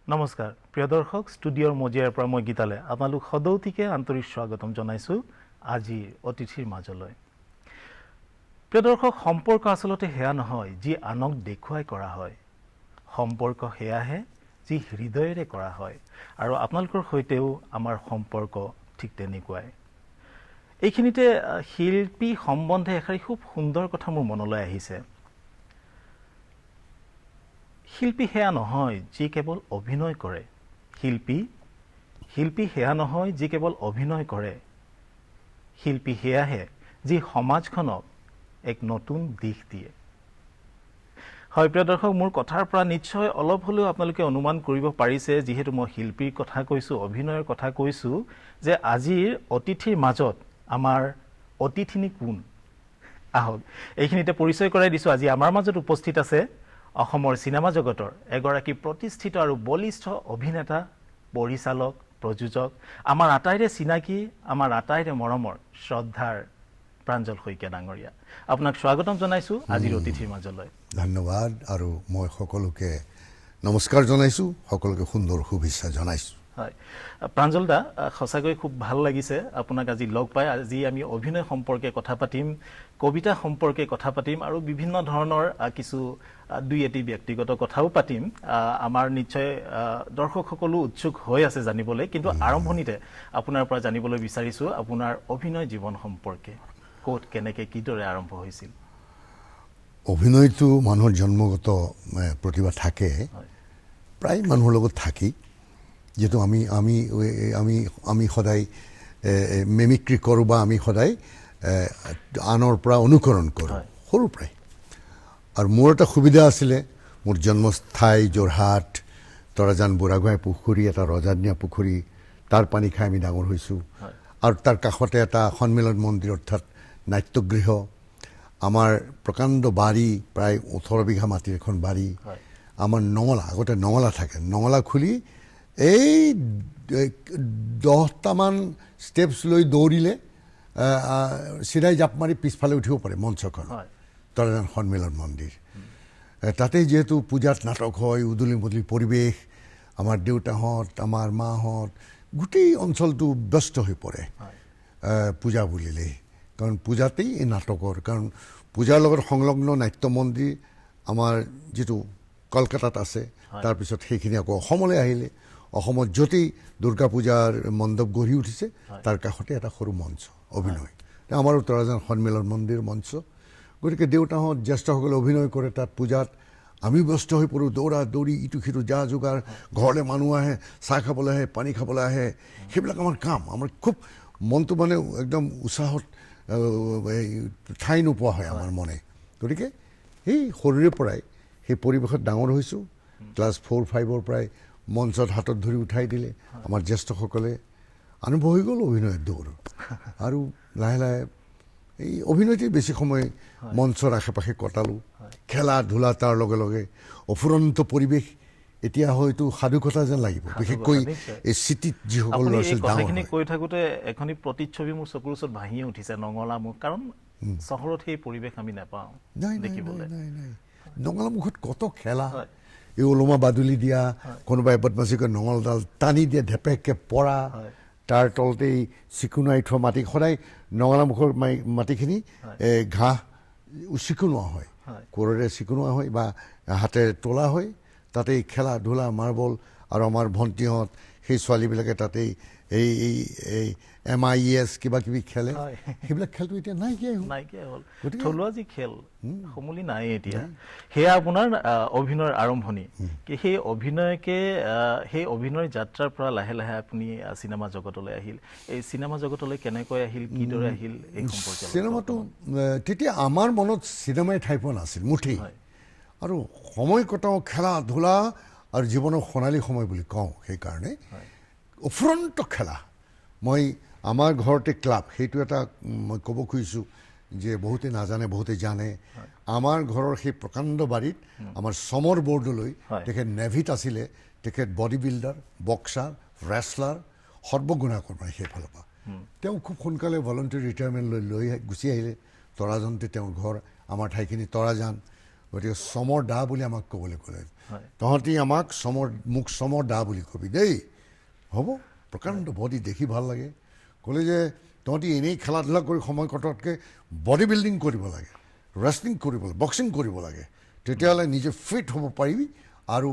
নমস্কাৰ প্ৰিয় দৰ্শক ষ্টুডিঅ'ৰ মজিয়াৰ পৰা মই গীতালে আপোনালোক সদৌতিকে আন্তৰিক স্বাগতম জনাইছো আজিৰ অতিথিৰ মাজলৈ। প্ৰিয় দৰ্শক সম্পৰ্ক আসলতে হেয়া নহয় যি আনক দেখুৱাই কৰা হয়, সম্পৰ্ক হেয়াহে যি হৃদয়েৰে কৰা হয় আৰু আপোনালোকৰ সৈতেও আমাৰ সম্পৰ্ক ঠিক তেনেকুৱাই। এইখিনিতে শিল্পী সম্বন্ধে এষাৰি খুব সুন্দৰ কথা মোৰ মনলৈ আহিছে। শিল্পী হেয়া নহয় যি কেৱল অভিনয় কৰে, শিল্পী হেয়া নহয় যি কেৱল অভিনয় কৰে, শিল্পী হেয়াহে যি সমাজখনক এক নতুন দিশ দিয়ে। হয় প্ৰিয় দৰ্শক, মোৰ কথাৰ পৰা নিশ্চয় অলপ হ'লেও আপোনালোকে অনুমান কৰিব পাৰিছে, যিহেতু মই শিল্পীৰ কথা কৈছোঁ, অভিনয়ৰ কথা কৈছোঁ, যে আজিৰ অতিথিৰ মাজত আমাৰ অতিথিনী কোন। আহক এইখিনিতে পৰিচয় কৰাই দিছোঁ। আজি আমাৰ মাজত উপস্থিত আছে অসমৰ চিনেমা জগতৰ এগৰাকী প্ৰতিষ্ঠিত আৰু বলিষ্ঠ অভিনেতা, পৰিচালক, প্ৰযোজক, আমাৰ আটাইৰে চিনাকি, আমাৰ আটাইৰে মৰমৰ শ্ৰদ্ধাৰ প্ৰাঞ্জল শইকীয়া ডাঙৰীয়া। আপোনাক স্বাগতম জনাইছোঁ আজিৰ অতিথিৰ মাজলৈ। ধন্যবাদ। আৰু মই সকলোকে নমস্কাৰ জনাইছোঁ, সকলোকে সুন্দৰ শুভেচ্ছা জনাইছোঁ। হয় প্ৰাঞ্জল দা, সঁচাকৈ খুব ভাল লাগিছে আপোনাক আজি লগ পাই। আজি আমি অভিনয় সম্পৰ্কে কথা পাতিম, কবিতা সম্পৰ্কে কথা পাতিম আৰু বিভিন্ন ধৰণৰ কিছু দুই এটি ব্যক্তিগত কথাও পাতিম। আমাৰ নিশ্চয় দৰ্শকসকলো উৎসুক হৈ আছে জানিবলৈ, কিন্তু আৰম্ভণিতে আপোনাৰ পৰা জানিবলৈ বিচাৰিছোঁ আপোনাৰ অভিনয় জীৱন সম্পৰ্কে। ক'ত, কেনেকৈ, কিদৰে আৰম্ভ হৈছিল? অভিনয়টো মানুহৰ জন্মগত প্ৰতিভা থাকে, প্ৰায় মানুহৰ লগত থাকি, যিহেতু আমি সদায় মেমিক্ৰি কৰোঁ বা আমি সদায় আনৰ পৰা অনুকৰণ কৰোঁ সৰুৰ পৰাই। আৰু মোৰ এটা সুবিধা আছিলে, মোৰ জন্মস্থাই যোৰহাট, তৰাজান বুঢ়াগোহাঁই পুখুৰী, এটা ৰজাদিনীয়া পুখুৰী, তাৰ পানী খাই আমি ডাঙৰ হৈছোঁ। আৰু তাৰ কাষতে এটা সন্মিলন মন্দিৰ অৰ্থাৎ নাট্যগৃহ, আমাৰ প্ৰকাণ্ড বাৰী, প্ৰায় 18 বিঘা মাটিৰ এখন বাৰী, আমাৰ নঙলা, আগতে নঙলা থাকে, নঙলা খুলি এই 10টামান ষ্টেপছ লৈ দৌৰিলে চিধাই জাপ মাৰি পিছফালে উঠিব পাৰে মঞ্চখন, তৰাজান সন্মিলন মন্দিৰ। তাতে যিহেতু পূজাত নাটক হয়, উদুলি মুদলি পৰিৱেশ, আমাৰ দেউতাহঁত, আমাৰ মাহঁত, গোটেই অঞ্চলটো ব্যস্ত হৈ পৰে পূজা বুলিলে। কাৰণ পূজাতেই এই নাটকৰ, কাৰণ পূজাৰ লগত সংলগ্ন নাট্য মন্দিৰ আমাৰ যিটো কলকাতাত আছে, তাৰপিছত সেইখিনি আকৌ অসমলৈ আহিলে, অসমত য'তেই দুৰ্গা পূজাৰ মণ্ডপ গঢ়ি উঠিছে তাৰ কাষতে এটা সৰু মঞ্চ অভিনয়, আমাৰো তৰাজান সন্মিলন মন্দিৰ মঞ্চ। গতিকে দেউতাহঁত জ্যেষ্ঠসকলে অভিনয় কৰে তাত পূজাত, আমি ব্যস্ত হৈ পৰোঁ, দৌৰা দৌৰি, ইটো সিটো যা যোগাৰ, ঘৰলৈ মানুহ আহে, চাহ খাবলৈ আহে, পানী খাবলৈ আহে, সেইবিলাক আমাৰ কাম। আমাৰ খুব মনটো মানে একদম উৎসাহত ঠাই নোপোৱা হয় আমাৰ মনে। গতিকে সেই সৰুৰে পৰাই সেই পৰিৱেশত ডাঙৰ হৈছোঁ। ক্লাছ 4-5 পৰাই মঞ্চত হাতত ধৰি উঠাই দিলে আমাৰ জ্যেষ্ঠসকলে, আৰম্ভ হৈ গ'ল অভিনয়ৰ দৌৰ। আৰু লাহে লাহে এই অভিনয়তে বেছি সময় মঞ্চৰ আশে পাশে কটালোঁ, খেলা ধূলা, তাৰ লগে লগে অফুৰন্ত পৰিৱেশ। এতিয়া হয়তো সাধুকথা যেন লাগিব, বিশেষকৈ এই চিটিত যিসকল ল'ৰা ছোৱালী ডাঙৰ হয়। কৈ থাকোঁতে এখনি প্ৰতিচ্ছবি মোৰ চকুৰ ওচৰত ভাহিয়ে উঠিছে, নঙলামুখ। কাৰণ চহৰত সেই পৰিৱেশ আমি নাপাওঁ দেখিবলৈ। নঙলামুখত কত খেলা, এই ওলমা বাদুলি দিয়া, কোনোবাই বদমাচি কৰি নঙলডাল টানি দিয়ে, ঢেপেককৈ পৰা, তাৰ তলতেই চিকুণাই থোৱা মাটি, সদায় নঙলামুখৰ মাটিখিনি ঘাঁহ চিকুণোৱা হয়, কোৰেৰে চিকুণোৱা হয় বা হাতেৰে তোলা হয়, তাতেই খেলা ধূলা, মাৰ্বল। আৰু আমাৰ ভণ্টিহঁত, সেই ছোৱালীবিলাকে তাতেই এই MIS কিবা কিবি খেলে, সেইবিলাক খেলটো এতিয়া নাইকিয়াই হ'ল। থলুৱা যি খেল সমূলি নাই এতিয়া। সেয়া আপোনাৰ অভিনয়ৰ আৰম্ভণি। সেই অভিনয়ৰ যাত্ৰাৰ পৰা লাহে লাহে আপুনি চিনেমা জগতলৈ আহিল। এই চিনেমা জগতলৈ কেনেকৈ আহিল, কিদৰে আহিল, এই সম্পৰ্কে? চিনেমাটো তেতিয়া আমাৰ মনত চিনেমাই ঠাই পোৱা নাছিল মুঠেই। আৰু সময় কটাওঁ খেলা ধূলা আৰু জীৱনৰ সোণালী সময় বুলি কওঁ সেইকাৰণে। অফুৰন্ত খেলা, মই আমাৰ ঘৰতে ক্লাব, সেইটো এটা মই ক'ব খুজিছোঁ যে বহুতে নাজানে বহুতে জানে। আমাৰ ঘৰৰ সেই প্ৰকাণ্ড বাৰীত আমাৰ চমৰ বৰদলৈ, তেখেত নেভিত আছিলে, তেখেত বডি বিল্ডাৰ, বক্সাৰ, ৰেচলাৰ, সৰ্বগুণাকৰ্মী সেইফালৰ পৰা। তেওঁ খুব সোনকালে ভলণ্টিয়াৰ ৰিটায়াৰমেণ্ট লৈ গুচি আহিলে। তৰাজানতে তেওঁৰ ঘৰ, আমাৰ ঠাইখিনি তৰাজান। গতিকে চমৰ দা বুলি আমাক ক'বলৈ ক'লে হয়। তহঁতি আমাক মোক চমৰ দা বুলি কবি দেই হ'ব প্ৰকাণ্ড বডি দেখি ভাল লাগে ক'লে যে তহঁতি এনেই খেলা ধূলা কৰি সময় কটোৱাতকৈ বডি বিল্ডিং কৰিব লাগে ৰেষ্টলিং কৰিব লাগে বক্সিং কৰিব লাগে তেতিয়াহ'লে নিজে ফিট হ'ব পাৰিবি আৰু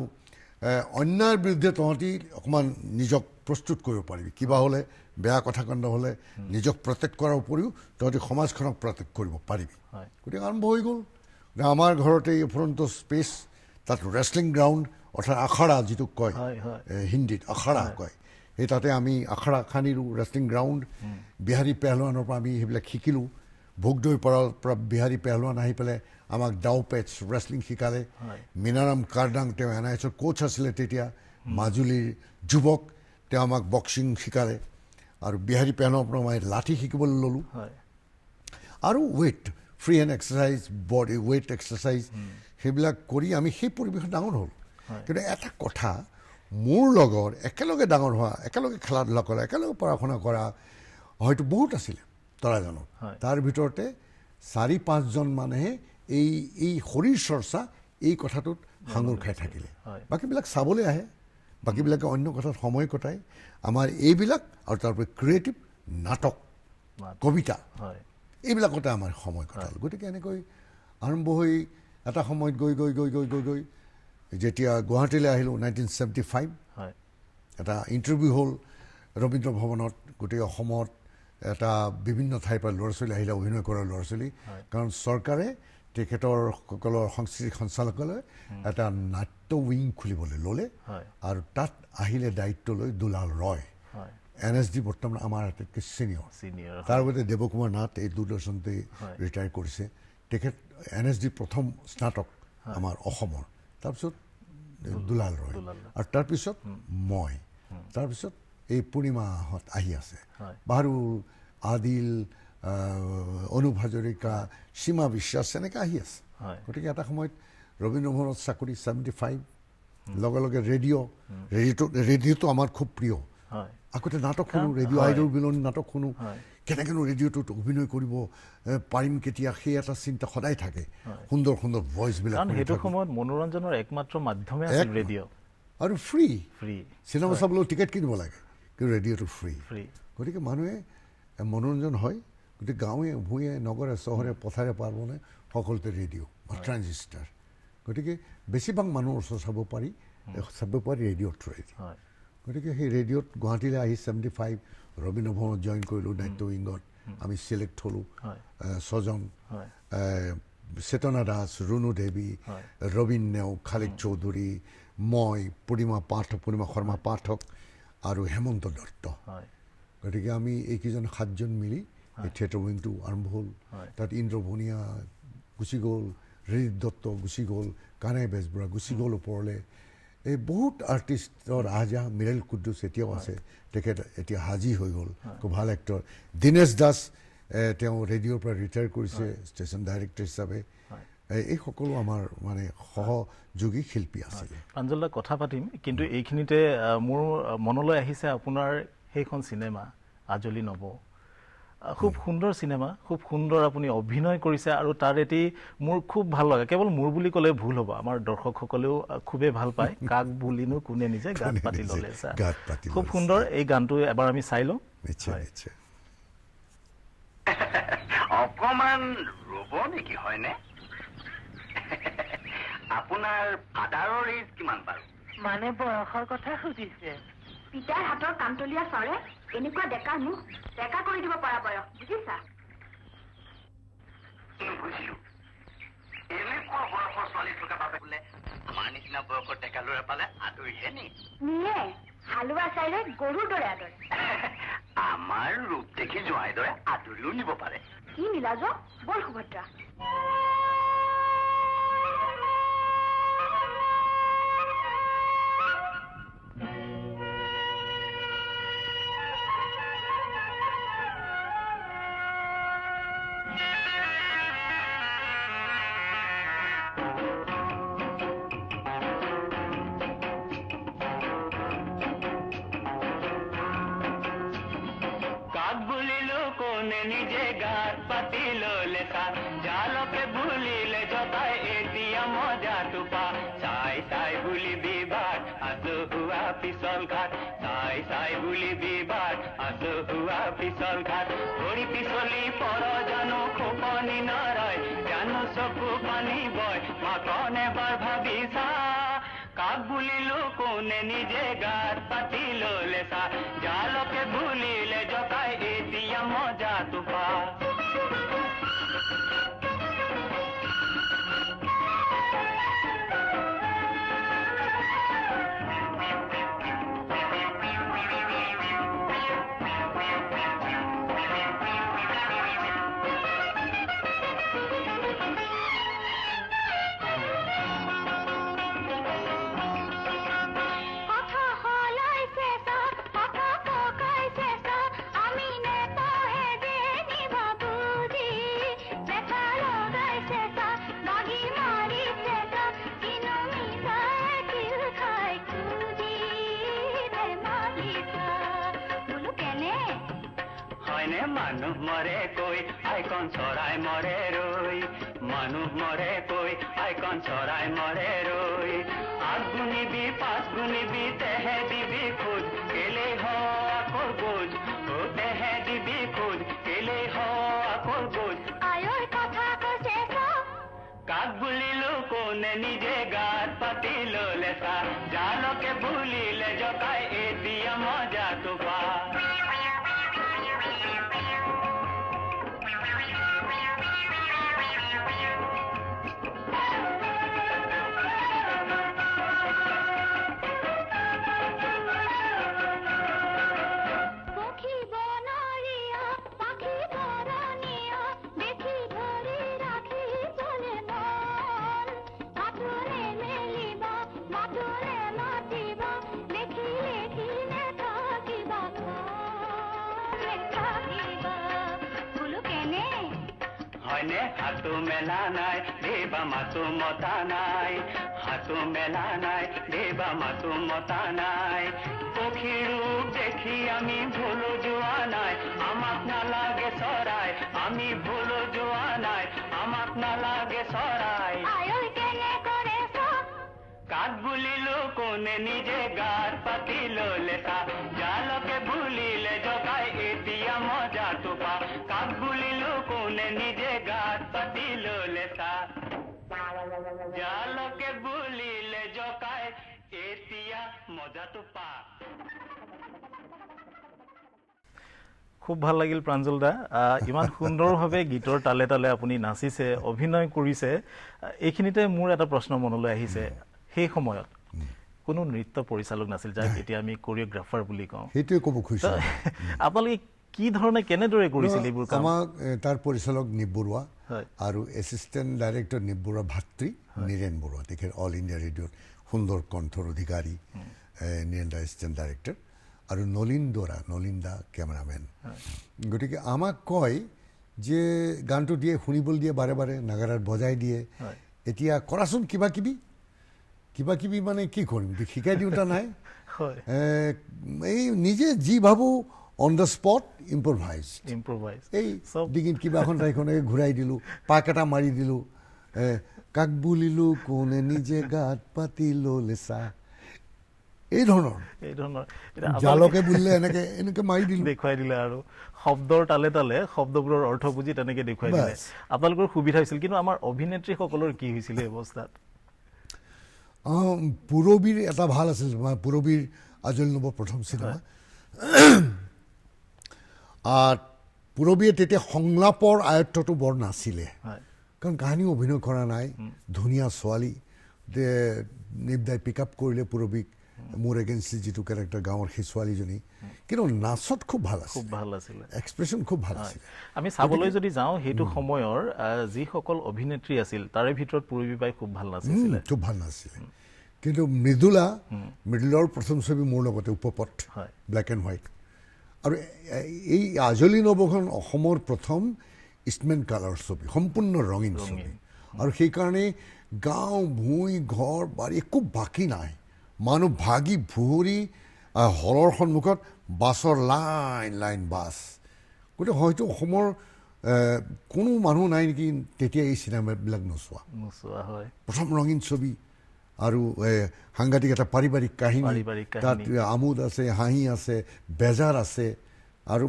অন্যায়ৰ বিৰুদ্ধে তহঁতি অকণমান নিজক প্ৰস্তুত কৰিব পাৰিবি কিবা হ'লে বেয়া কথা কাণ্ড হ'লে নিজক প্ৰটেক্ট কৰাৰ উপৰিও তহঁতি সমাজখনক প্ৰটেক্ট কৰিব পাৰিবি গতিকে আৰম্ভ হৈ গ'ল আমাৰ ঘৰতে এই ফ্ৰণ্ট স্পেচ তাত ৰেষ্টলিং গ্ৰাউণ্ড অৰ্থাৎ আখাৰা যিটোক কয় হিন্দীত আখাৰা কয় সেই তাতে আমি আখাৰা খান্দিলোঁ ৰেষ্টলিং গ্ৰাউণ্ড বিহাৰী পেহলৱানৰ পৰা আমি সেইবিলাক শিকিলোঁ ভোগদৈৰ পৰা বিহাৰী পেহলৱান আহি পেলাই আমাক ডাও পেটছ ৰেষ্টলিং শিকালে মিনাৰাম কাৰ্ডাং তেওঁ NIS কোচ আছিলে তেতিয়া মাজুলীৰ যুৱক তেওঁ আমাক বক্সিং শিকালে আৰু বিহাৰী পেহলৱানৰ পৰা মই লাঠি শিকিবলৈ ল'লোঁ আৰু weight free hand exercise body weight exercise সেইবিলাক কৰি আমি সেই পৰিৱেশত ডাঙৰ হ'লোঁ কিন্তু এটা কথা মোৰ লগৰ একেলগে ডাঙৰ হোৱা একেলগে খেলা ধূলা কৰা একেলগে পঢ়া শুনা কৰা হয়তো বহুত আছিলে তৰাজানত তাৰ ভিতৰতে 4-5জন মানুহে এই শৰীৰ চৰ্চা এই কথাটোত সাঙুৰ খাই থাকিলে বাকীবিলাক চাবলৈ আহে বাকীবিলাকে অন্য কথাত সময় কটায় আমাৰ এইবিলাক আৰু তাৰপৰি ক্ৰিয়েটিভ নাটক কবিতা এইবিলাকতে আমাৰ সময় কটাল গতিকে এনেকৈ আৰম্ভ হৈ এটা সময়ত গৈ গৈ গৈ গৈ গৈ গৈ যেতিয়া গুৱাহাটীলৈ আহিলোঁ 1975 এটা ইণ্টাৰভিউ হ'ল ৰবীন্দ্ৰ ভৱনত গোটেই অসমত এটা বিভিন্ন ঠাইৰ পৰা ল'ৰা ছোৱালী আহিলে অভিনয় কৰা ল'ৰা ছোৱালী কাৰণ চৰকাৰে তেখেতৰ সকলৰ সাংস্কৃতিক সঞ্চালকালয়ে এটা নাট্য উইং খুলিবলৈ ল'লে আৰু তাত আহিলে দায়িত্ব লৈ দুলাল ৰয় NSD বৰ্তমান আমাৰ আটাইতকৈ ছিনিয়ৰ তাৰ লগতে দেৱকুমাৰ নাথ এই দূৰদৰ্শনতে ৰিটায়াৰ কৰিছে তেখেত NSD প্ৰথম স্নাতক আমাৰ অসমৰ তাৰপিছত দুলাল ৰয় আৰু তাৰপিছত মই তাৰপিছত এই পূৰ্ণিমাহঁত আহি আছে বাহাৰুল আদিল অনুপ হাজৰিকা সীমা বিশ্বাস এনেকৈ আহি আছে গতিকে এটা সময়ত ৰবীন্দ্ৰ ভৱনত চাকৰি 75 লগে লগে ৰেডিঅ'টো আমাৰ খুব প্ৰিয় আগতে নাটক শুনো ৰেডিঅ' আইডল বিলনী নাটক শুনো কেনেকৈনো ৰেডিঅ'টোত অভিনয় কৰিব পাৰিম কেতিয়া সেই এটা চিন্তা সদায় থাকে সুন্দৰ সুন্দৰ ভইচবিলাক সেইটো সময়ত মনোৰঞ্জনৰ একমাত্ৰ মাধ্যমে আছিল ৰেডিঅ' আৰু ফ্ৰী চিনেমা চাবলৈ টিকেট কিনিব লাগে কিন্তু ৰেডিঅ'টো ফ্ৰী গতিকে মানুহে মনোৰঞ্জন হয় গতিকে গাঁৱে ভূঞে নগৰে চহৰে পথাৰে পাৰ্বণে সকলোতে ৰেডিঅ' বা ট্ৰানজিষ্টাৰ গতিকে বেছিভাগ মানুহৰ ওচৰ চাব পাৰি ৰেডিঅ'ৰ থ্ৰুৱেদি গতিকে সেই ৰেডিঅ'ত গুৱাহাটীলৈ আহি 75 ৰবীন্দ্ৰ ভৱনত জইন কৰিলোঁ নাট্য উইঙত আমি চিলেক্ট হ'লোঁ 6জন চেতনা দাস ৰুণু দেৱী ৰবীন নেওগ খালিদ চৌধুৰী মই পূৰ্ণিমা শৰ্মা পাঠক আৰু হেমন্ত দত্ত গতিকে আমি এইকেইজন 7জন মিলি এই থিয়েটাৰ উইংটো আৰম্ভ হ'ল তাত ইন্দ্ৰ ভূঞা গুচি গ'ল ৰিত দত্ত গুচি গ'ল কানাই বেজবৰুৱা গুচি গ'ল ওপৰলৈ এই বহুত আৰ্টিষ্টৰ আহযাহ মিৰেল কুদ্দুছ এতিয়াও আছে তেখেত এতিয়া হাজি হৈ গ'ল খুব ভাল এক্টৰ দীনেশ দাস তেওঁ ৰেডিঅ'ৰ পৰা ৰিটায়াৰ কৰিছে ষ্টেচন ডাইৰেক্টৰ হিচাপে এই সকলো আমাৰ মানে সহযোগী শিল্পী আছিলে প্ৰাঞ্জল দা কথা পাতিম কিন্তু এইখিনিতে মোৰ মনলৈ আহিছে আপোনাৰ সেইখন চিনেমা আজলি নব খুব সুন্দৰ চিনেমা খুব সুন্দৰ আপুনি অভিনয় কৰিছে আৰু তাৰ এটি মোৰ খুব ভাল লাগে কেৱল মোৰ বুলি ক'লে ভুল হ'ব আমাৰ দৰ্শকসকলেও খুবেই ভাল পায় কাক বুলিনো কোনে নিজে গান পাতি ল'লে খুব সুন্দৰ এই গানটো এবাৰ আমি চাই লওঁ নিশ্চয় নিশ্চয় অকমান ৰ'ব নেকি হয়নে আপোনাৰ ফাদাৰৰ এজ কিমান বাৰু মানে বয়সৰ কথা সুধিছে পিতাৰ হাতৰ কামতলীয়া চৰে এনেকুৱা ডেকা মোক ডেকা কৰি দিব পৰা বয়স বুজিছা বুজিলো এনেকুৱা বয়সৰ ছোৱালী থকা বাবে বোলে আমাৰ নিচিনা বয়সৰ ডেকা ল'ৰা পালে আদৰিহে নি নিয়ে হালোৱা চাইৰে গৰুৰ দৰে আদৰে আমাৰ ৰূপ দেখি জোঁৱাই দৰে আদৰিও নিব পাৰে কি মিলাজ বৰ সুভদ্ৰা নিজে গাত পাতি ললে জালকে ভুলিলে জতাই এতিয়া পিছল ঘাট চাই চাই বুলি বিবাদ আছো হুৱা পিছল ঘাট ভৰি পিছলি পৰ জানো খোপনি নৰয় জানো চকু পানী বয় মাকন এবাৰ ভাবি চা কাক বুলিলো কোনে নিজে গাত পাতি ললে চা জালকে ভুলিলে জকাই এতিয়া মজাটো পা কথা হলাইছে সব কথা পকাইছে সব আমি নেপাহে যে নিভা বুঝি দেখা লগাইছে সব বাগি মারিছে সব কিনো মিশায় কিল খাই খুঁজি রে মাগিছা বোলো কেনে হয়নে মানুহ মৰে কৈ আইকন চৰাই মৰে ৰৈ মানুহ মৰে কৈ আইকন চৰাই মৰে ৰৈ আগ গুণিবি পাঁচ গুণিবি তেহে দিবি খোজ কেলে হ আকৌ গোজ অ তেহে দিবি খোজ কেলে হ আকৌ গোজ আয়ৰ কথা কৈছে সব কাক বুলিলো কোনে নিজে গাত পাতি ললে চা জালকে ভুলিলে জকাই এতিয়া মজাটো পা পক্ষী বনৰীয়া পাখি বৰণীয়া দেখি ধৰি ৰাখি চলে মন মাথোনে মেলিবা মাথোনে মাতিবা দেখি দেখি নেথাকিবা নেথাকিবা বোলো কেনে হয়নে হাতো মেলা নাই দেবা মাতো মতা নাই হাতো মেলা নাই দেবা মাতো মতা নাই পক্ষী ৰূপ দেখি আমি ভুলো যোৱা নাই আমাক নালাগে চৰাই আমি ভুলো যোৱা নাই আমাক নালাগে চৰাই আয়ৰ কেনে কৰে সব কাক বুলিলো কোনে নিজে গাত পাতি ললে চা জালকে ভুলিলে জকাই এতিয়া মজাটো পা কাক বুলিলো কোনে নিজে গাত পাতি ললে চা জালকে ভুলিলে জকাই এতিয়া মজাটো পা খুব ভাল লাগিল প্ৰাঞ্জল দা ইমান সুন্দৰভাৱে গীতৰ তালে তালে আপুনি নাচিছে অভিনয় কৰিছে এইখিনিতে মোৰ এটা প্ৰশ্ন মনলৈ আহিছে সেই সময়ত কোনো নৃত্য পৰিচালক নাছিল যাক এতিয়া আমি কোৰিঅ'গ্ৰাফাৰ বুলি কওঁ সেইটোৱে ক'ব খুজিছোঁ আপোনালোকে কি ধৰণে কেনেদৰে কৰিছিল এইবোৰ কাম আমাক তাৰ পৰিচালক নিপ বৰুৱা হয়। আৰু এছিষ্টেণ্ট ডাইৰেক্টৰ নিপ বৰুৱা ভাতৃ নীৰেণ বৰুৱা তেখেত অল ইণ্ডিয়া ৰেডিঅ'ত সুন্দৰ কণ্ঠৰ অধিকাৰী নীৰেণ দা এছিষ্টেণ্ট ডাইৰেক্টৰ আৰু নলিন দা কেমেৰামেন গতিকে আমাক কয় যে গানটো দিয়ে শুনিবলৈ দিয়ে বাৰে বাৰে নাগাৰাত বজাই দিয়ে এতিয়া কৰাচোন কিবা কিবি মানে কি কৰিম শিকাই দিওঁতা নাই হয় এই নিজে যি ভাবোঁ অন দ্য স্পট ইম্প্ৰভাইজ এই চব ডিঙিত কিবা এখন তাইখনকে ঘূৰাই দিলোঁ পাক এটা মাৰি দিলোঁ কাক বুলিলোঁ কোনে নিজে গাত পাতি ললে চা এই ধৰণৰ এতিয়া জালকে বুলিলে এনেকে মাৰি দিলোঁ দেখুৱাই দিলে আৰু শব্দৰ তালে তালে শব্দবোৰৰ অৰ্থ বুজি তেনেকে দেখুৱাই দিলে বাছ। আপোনালোকৰ সুবিধা হৈছিল কিন্তু আমাৰ অভিনেত্ৰীসকলৰ কি হৈছিল এই অৱস্থাত পুৰবীৰ এটা ভাল আছিল পুৰবীৰ আজল নব প্ৰথম চিনেমা পুৰবীয়ে তেতিয়া সংলাপৰ আয়ত্বটো বৰ নাছিলে হয় কাৰণ কাহিনীও অভিনয় কৰা নাই ধুনীয়া ছোৱালী নিপদাই পিক আপ কৰিলে পুৰবীক মোৰ এগেইনষ্টলি যিটো কেৰেক্টাৰ গাঁৱৰ সেই ছোৱালীজনী কিন্তু নাচত খুব ভাল আছিল খুব ভাল আছিলে এক্সপ্ৰেশ্যন খুব ভাল আছিল আমি চাবলৈ যদি যাওঁ সেইটো সময়ৰ যিসকল অভিনেত্ৰী আছিল তাৰে ভিতৰত পূৰবী বাই খুব ভাল নাচিছিলে খুব ভাল নাছিলে কিন্তু মৃদুলাৰ প্ৰথম ছবি মোৰ লগতে উপপথ হয়। ব্লেক এণ্ড হোৱাইট আৰু এই আজলি নবখন অসমৰ প্ৰথম ইষ্টমেন কালাৰ ছবি সম্পূৰ্ণ ৰঙীন ছবি আৰু সেইকাৰণে গাঁও ভূঁই ঘৰ বাৰী একো বাকী নাই মানুহ ভাগি ভুঁৱৰী হলৰ সন্মুখত বাছৰ লাইন বাছ গতিকে হয়তো অসমৰ কোনো মানুহ নাই নেকি তেতিয়া এই চিনেমাবিলাক নোচোৱা হয় প্ৰথম ৰঙীন ছবি আৰু সাংঘাতিক এটা পাৰিবাৰিক কাহিনী, পাৰিবাৰিক তাত কাহিনী। আমোদ আছে, হাঁহি আছে, বেজাৰ আছে, আৰু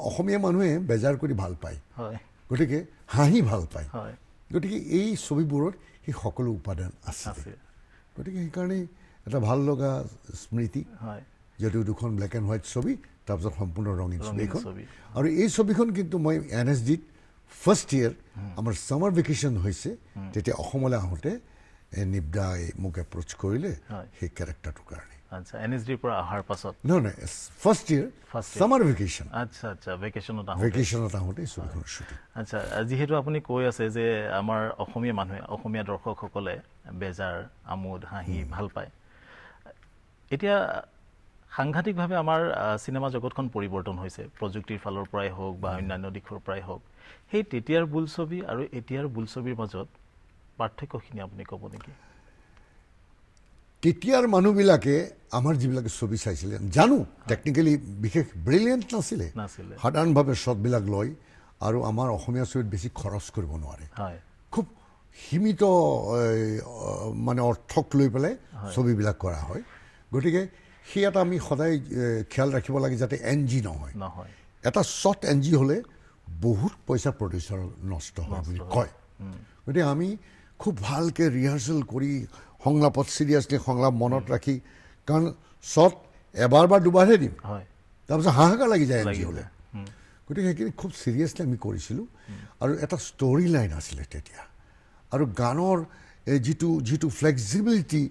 অসমীয়া মানুহে বেজাৰ কৰি ভাল পায়, হয় গতিকে হাঁহি ভাল পায়, হয় গতিকে এই ছবিবোৰত সেই সকলো উপাদান আছে। আছে গতিকে সেইকাৰণে এটা ভাল লগা স্মৃতি, হয় যদিও দুখন ব্লেক এণ্ড হোৱাইট ছবি, তাৰপিছত সম্পূৰ্ণ ৰঙীন ছবি ৰঙীন এইখন। ছবি। আৰু এই ছবিখন কিন্তু মই NSDত ফাৰ্ষ্ট ইয়েৰ আমাৰ ছামাৰ ভেকেশ্যন হৈছে, তেতিয়া অসমলৈ আহোঁতে নিব্দাই মোক এপ্ৰ'চ কৰিলে হয়। সেই কেৰেক্টাৰটোৰ কাৰণে। আচ্ছা NSDৰ পৰা অহাৰ পাছত নহয় first year First year। Summer vacation, আচ্ছা ভেকেশ্যনত আহোঁ ভেকেশ্যনত আহোঁতে এই ছবিখনৰ শ্বুটিং। আচ্ছা যিহেতু আপুনি কৈ আছে যে আমাৰ অসমীয়া মানুহে, অসমীয়া দৰ্শকসকলে বেজাৰ, আমোদ, হাঁহি ভাল পায়, এতিয়া সাংঘাতিকভাৱে আমাৰ চিনেমা জগতখন পৰিৱৰ্তন হৈছে, প্ৰযুক্তিৰ ফালৰ পৰাই হওক বা অন্যান্য দিশৰ পৰাই হওক। সেই তেতিয়াৰ বোলছবি আৰু এতিয়াৰ বোলছবিৰ মাজত পাৰ্থক্যখিনি আপুনি ক'ব নেকি? তেতিয়াৰ মানুহবিলাকে আমাৰ যিবিলাকে ছবি চাইছিলে, জানো টেকনিকেলি বিশেষ ব্ৰিলিয়েণ্ট নাছিলে, নাছিলে। সাধাৰণভাৱে শ্বটবিলাক লয় আৰু আমাৰ অসমীয়া ছবিত বেছি খৰচ কৰিব নোৱাৰে, হয় খুব সীমিত মানে অৰ্থক লৈ পেলাই ছবিবিলাক কৰা হয়। গতিকে সেই এটা আমি সদায় খেয়াল ৰাখিব লাগে যাতে NG নহয়। নহয় এটা শ্বৰ্ট NG হ'লে বহুত পইচা প্ৰডিউচাৰ নষ্ট হয় বুলি কয়। গতিকে আমি খুব ভালকৈ ৰিহাৰ্চেল কৰি সংলাপত চিৰিয়াছলি সংলাপ মনত ৰাখি, কাৰণ শ্বট এবাৰ বা দুবাৰহে দিম, হয় তাৰপিছত হাহাকাৰ লাগি যায় NG লাগি হ'লে। যায়। গতিকে সেইখিনি খুব চিৰিয়াছলি আমি কৰিছিলোঁ। আৰু এটা ষ্টৰী লাইন আছিলে তেতিয়া, আৰু গানৰ যিটো ফ্লেক্সিবিলিটি,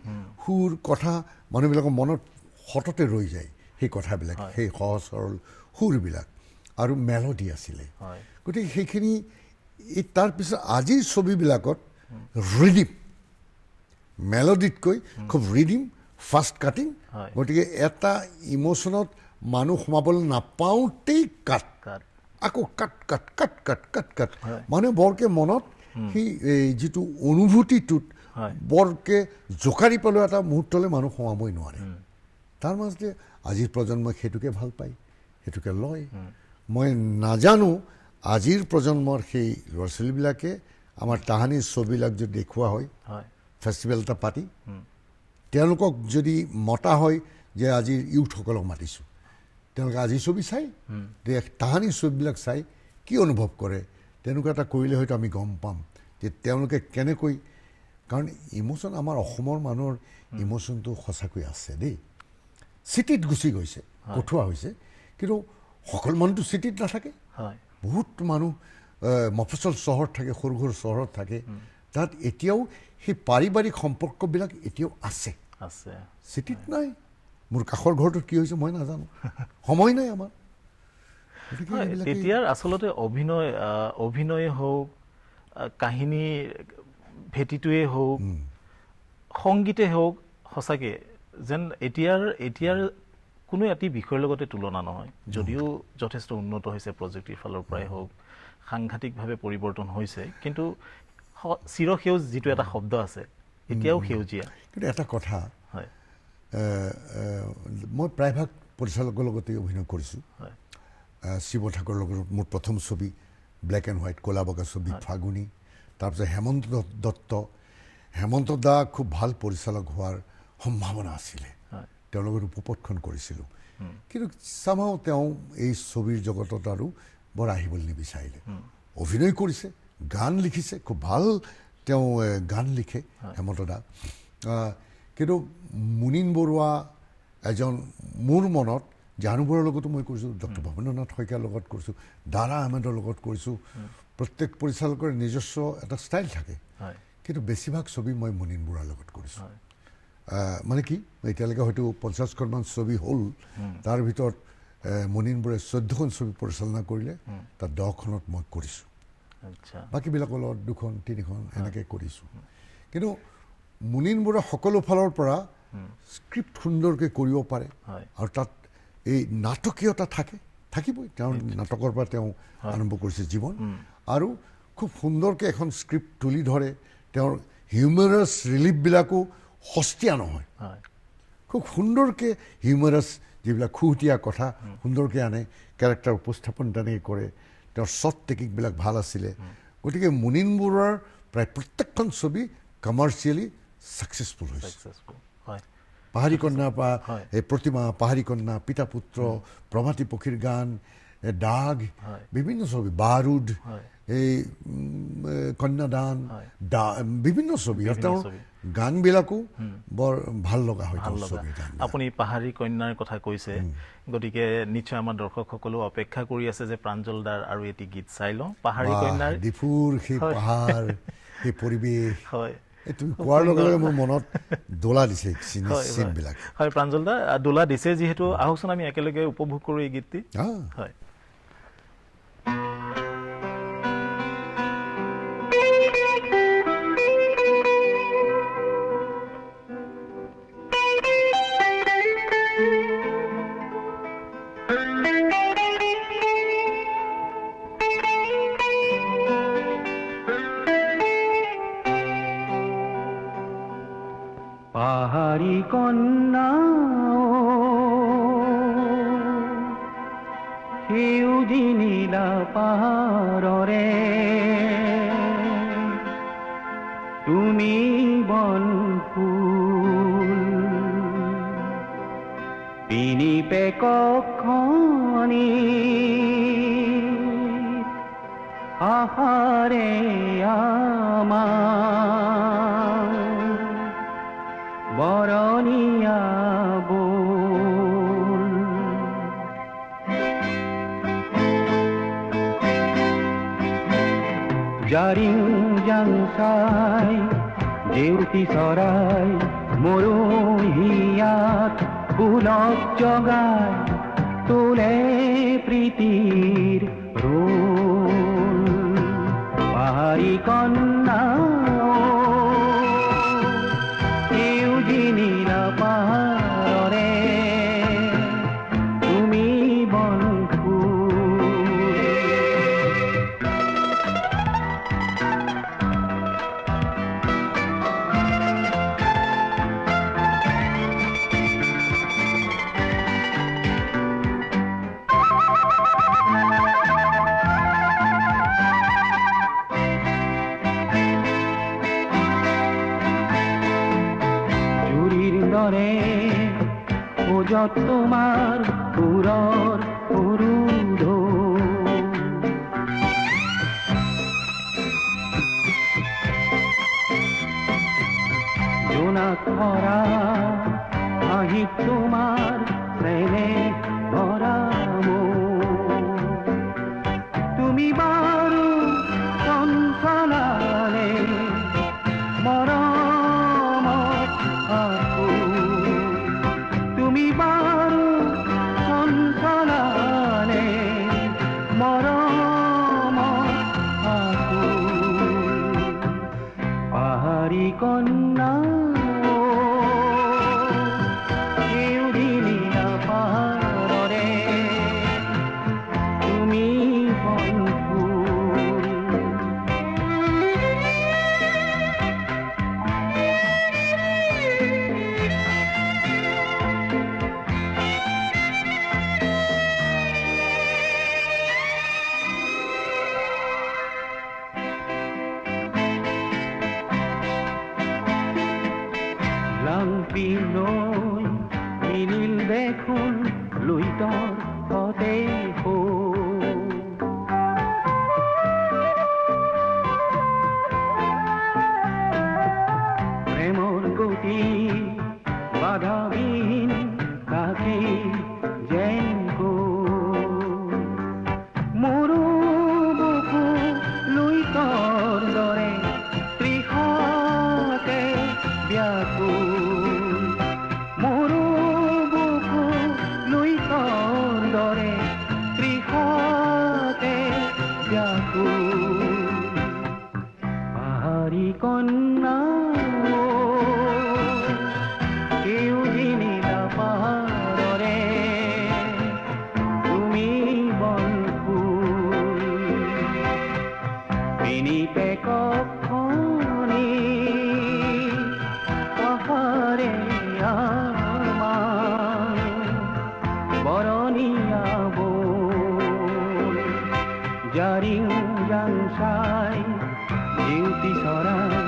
সুৰ, কথা মানুহবিলাকৰ মনত সততে ৰৈ যায় সেই কথাবিলাক, সেই সহজ সৰল সুৰবিলাক, আৰু মেলডি আছিলে। হয় গতিকে সেইখিনি তাৰপিছত আজিৰ ছবিবিলাকত ৰিডিম, মেলডিতকৈ খুব ৰিডিম, ফাষ্ট কাটিং। হয়। গতিকে এটা ইম'শ্যনত মানুহ সোমাবলৈ নাপাওঁতেই কাট, কাট আকৌ কাট কাট কাট কাট কাট কাট, হয়। মানুহে বৰকৈ মনত সেই যিটো অনুভূতিটোত হয়। বৰকৈ জোকাৰি পেলোৱা এটা মুহূৰ্তলৈ মানুহ সোমাবই নোৱাৰে। তাৰ মাজতে আজিৰ প্ৰজন্মই সেইটোকে ভাল পায়, সেইটোকে লয়। মই নাজানো আজিৰ প্ৰজন্মৰ সেই ল'ৰা ছোৱালীবিলাকে আমাৰ তাহানিৰ ছবিবিলাক যদি দেখুওৱা হয়, হয় ফেষ্টিভেল এটা পাতি, তেওঁলোকক যদি মতা হয় যে আজিৰ ইউথসকলক মাতিছোঁ, তেওঁলোকে আজি ছবি চাই তাহানিৰ ছবিবিলাক চাই কি অনুভৱ কৰে, তেনেকুৱা এটা কৰিলে হয়তো আমি গম পাম যে তেওঁলোকে কেনেকৈ, কাৰণ ইম'শ্যন আমাৰ অসমৰ মানুহৰ ইম'শ্যনটো সঁচাকৈ আছে দেই। চিটিত গুচি গৈছে, কঠোৱা হৈছে, কিন্তু সকলো মানুহটো চিটিত নাথাকে। হয় বহুত মানুহ মফচল চহৰত থাকে, সৰু সৰু চহৰত থাকে, তাত এতিয়াও সেই পাৰিবাৰিক সম্পৰ্কবিলাক এতিয়াও আছে, আছে চিটিত নাই। মোৰ কাষৰ ঘৰটোত কি হৈছে মই নাজানো, সময় নাই আমাৰ। গতিকে হয়, এইবিলাকে তেতিয়াৰ আচলতে অভিনয়ে হওক, কাহিনী ভেটিটোৱে হওক, সংগীতে হওক, সঁচাকৈ যেন এতিয়াৰ কোনো এটি বিষয়ৰ লগতে তুলনা নহয়। যদিও যথেষ্ট উন্নত হৈছে প্ৰযুক্তিৰ ফালৰ পৰাই হওক, সাংঘাতিকভাৱে পৰিৱৰ্তন হৈছে, কিন্তু চিৰসেউজ যিটো এটা শব্দ আছে এতিয়াও সেউজীয়া। কিন্তু এটা কথা, হয় মই প্ৰায়ভাগ পৰিচালকৰ লগতে অভিনয় কৰিছোঁ। হয় শিৱ ঠাকুৰৰ লগত মোৰ প্ৰথম ছবি ব্লেক এণ্ড হোৱাইট ক'লা বগা ছবি ফাগুনী, তাৰপিছত হেমন্ত দা খুব ভাল পৰিচালক হোৱাৰ সম্ভাৱনা আছিলে, হয় তেওঁৰ লগত উপপথখন কৰিছিলোঁ। কিন্তু চামাও তেওঁ এই ছবিৰ জগতত আৰু বৰ আহিবলৈ নিবিচাৰিলে। অভিনয় কৰিছে, গান লিখিছে, খুব ভাল তেওঁ গান লিখে হেমন্ত দা। কিন্তু মুনীন বৰুৱা এজন, মোৰ মনত জানুবৰৰ লগতো মই কৰিছোঁ, ডক্টৰ ভৱেন্দ্ৰনাথ শইকীয়াৰ লগত কৰিছোঁ, দাৰা আহমেদৰ লগত কৰিছোঁ। প্ৰত্যেক পৰিচালকৰে নিজস্ব এটা ষ্টাইল থাকে, হয় কিন্তু বেছিভাগ ছবি মই মুনীন বৰুৱাৰ লগত কৰিছোঁ। হয় মানে কি, এতিয়ালৈকে হয়তো 50খনমান ছবি হ'ল, তাৰ ভিতৰত মুনীন বৰুৱাই 14খন ছবি পৰিচালনা কৰিলে, তাত 10খনত মই কৰিছোঁ, আচ্ছা বাকীবিলাকৰ লগত 2খন 3খন এনেকৈ কৰিছোঁ। কিন্তু মুনীন বৰুৱা সকলো ফালৰ পৰা স্ক্ৰিপ্ট সুন্দৰকৈ কৰিব পাৰে, হয় আৰু তাত এই নাটকীয়তা থাকিবই। তেওঁৰ নাটকৰ পৰা তেওঁ আৰম্ভ কৰিছে জীৱন, আৰু খুব সুন্দৰকৈ এখন স্ক্ৰিপ্ট তুলি ধৰে। তেওঁৰ হিউমাৰাছ ৰিলিফবিলাকো সস্তীয়া নহয়, হয় খুব সুন্দৰকৈ হিউমাৰাছ যিবিলাক খুহুতীয়া কথা সুন্দৰকৈ আনে, কেৰেক্টাৰ উপস্থাপন তেনেকৈ কৰে। তেওঁৰ শ্বৰ্ট টেকিংবিলাক ভাল আছিলে। গতিকে মুনীন বৰুৱাৰ প্ৰায় প্ৰত্যেকখন ছবি কমাৰ্চিয়েলি ছাকচেছফুল হৈছে। ছাকচেছফুল হয়। পাহাৰী কন্যাৰ পৰা হয়। এই প্ৰতিমা, পাহাৰী কন্যা, পিতা পুত্ৰ, প্ৰভাতী পক্ষীৰ গান, দাগ, হয়। বিভিন্ন ছবি, বাৰুদ, হয়। এই কন্যাদান, হয়। বিভিন্ন ছবি আৰু বিভিন্ন তেওঁৰ ছবি। গানবিলাকো বৰ ভাল লগা হয়। ভাল তেওঁৰ লগা। ছবিৰ গানবিলাক। আপুনি পাহাৰী কন্যাৰ কথা কৈছে, গতিকে নিশ্চয় আমাৰ দৰ্শকসকলেও অপেক্ষা কৰি আছে যে প্ৰাঞ্জল দাৰ আৰু এটি গীত চাই লওঁ। পাহাৰী বাহ, কন্যাৰ ডিফুৰ সেই হয়। পাহাৰ, সেই পৰিৱেশ, হয় এই তুমি কোৱাৰ লগে লগে মোৰ মনত দোলা দিছে হয় চিনবিলাক। হয় প্ৰাঞ্জল দা, দোলা দিছে যিহেতু আহকচোন আমি একেলগে উপভোগ কৰোঁ এই গীতটি। হয়। পাহাৰী কন্যা সেউজী নীলা পাহাৰৰে তুমি বনফুল পিনি পেকখনি আহাৰে আমাৰ বৰণীয়া বোল জাৰিং জাংচাই জেউতি চৰাই মৰহিয়াত পুলক জগাই তোলে প্ৰীতিৰ ৰোল পাহাৰী কন্যা সেউজী নীলা পাহাৰৰে তুমি বনফুল জুৰিৰ দৰে ওজত তোমাৰ সুৰৰ সুৰুধ জোনাক ভৰা হাঁহিত তোমাৰ চেনেহ ভৰা মন। তুমি বাৰু চঞ্চলালে মৰমত আকুল তুমি বাৰু চঞ্চলালে মৰমত আকুল পাহাৰী কন্যা সেউজী নীলা পাহাৰৰে তুমি বনফুল লাংপি লৈ মিলিল দেখোন লুইতৰ সতে প্ৰেমৰ গতি বাধাবিহীন তাকে যেন মোৰো বুকু লুইতৰ দৰে ত্ৰিশতে ব্যাকুল মোৰো বুকু লুইতৰ দৰে ত্ৰিশতে ব্যাকুল পাহাৰী কন্যা সেউজী নীলা পাহাৰৰে তুমি বনফুল পিনি পেকখনি আহাৰে আমাৰ বৰণীয়া বোল জাৰিং জাংচাই জেউতি চৰাই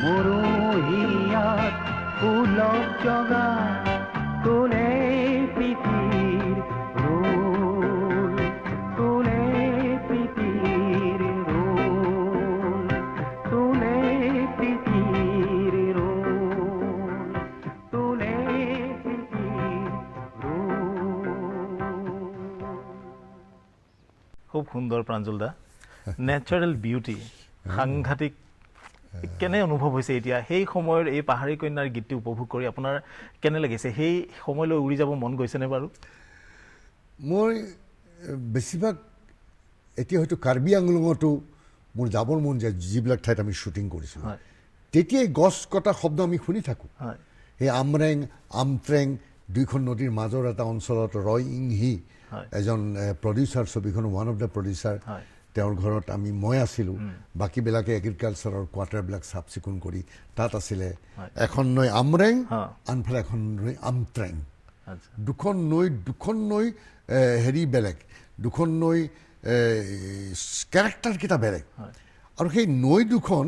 মৰু কুঁহিয়াত ফুলক জগা তোলে প্ৰীতিৰ ৰোল, তোলে প্ৰীতিৰ ৰোল, তোলে প্ৰীতিৰ ৰোল, তোলে প্ৰীতিৰ ৰোল। খুব সুন্দৰ প্ৰাঞ্জল দা, নেচাৰেল বিউটি, সাংঘাতিক। কেনে অনুভৱ হৈছে এতিয়া সেই সময়ৰ এই পাহাৰী কন্যাৰ গীতটি উপভোগ কৰি আপোনাৰ কেনে লাগিছে? সেই সময়লৈ উৰি যাব মন গৈছেনে বাৰু? মই বেছিভাগ এতিয়া হয়তো কাৰ্বি আংলঙতো মোৰ যাবৰ মন যায়, যিবিলাক ঠাইত আমি শ্বুটিং কৰিছিলোঁ। হয়। তেতিয়াই গছ কটা শব্দ আমি শুনি থাকোঁ। হয় সেই আমৰেং আমট্ৰেং দুইখন নদীৰ মাজৰ এটা অঞ্চলত ৰয় ইংহি হয়। এজন প্ৰডিউচাৰ, ছবিখনৰ ওৱান অফ দ্য প্ৰডিউচাৰ, হয়। তেওঁৰ ঘৰত মই আছিলোঁ। বাকীবিলাকে এগ্ৰিকালচাৰৰ কোৱাৰ্টাৰবিলাক চাফ চিকুণ কৰি তাত আছিলে। এখন নৈ আমৰেং, আনফালে এখন নৈ আমট্ৰেং। আচ্ছা। দুখন নৈ হেৰি বেলেগ, দুখন নৈ কেৰেক্টাৰকেইটা বেলেগ। আৰু সেই নৈ দুখন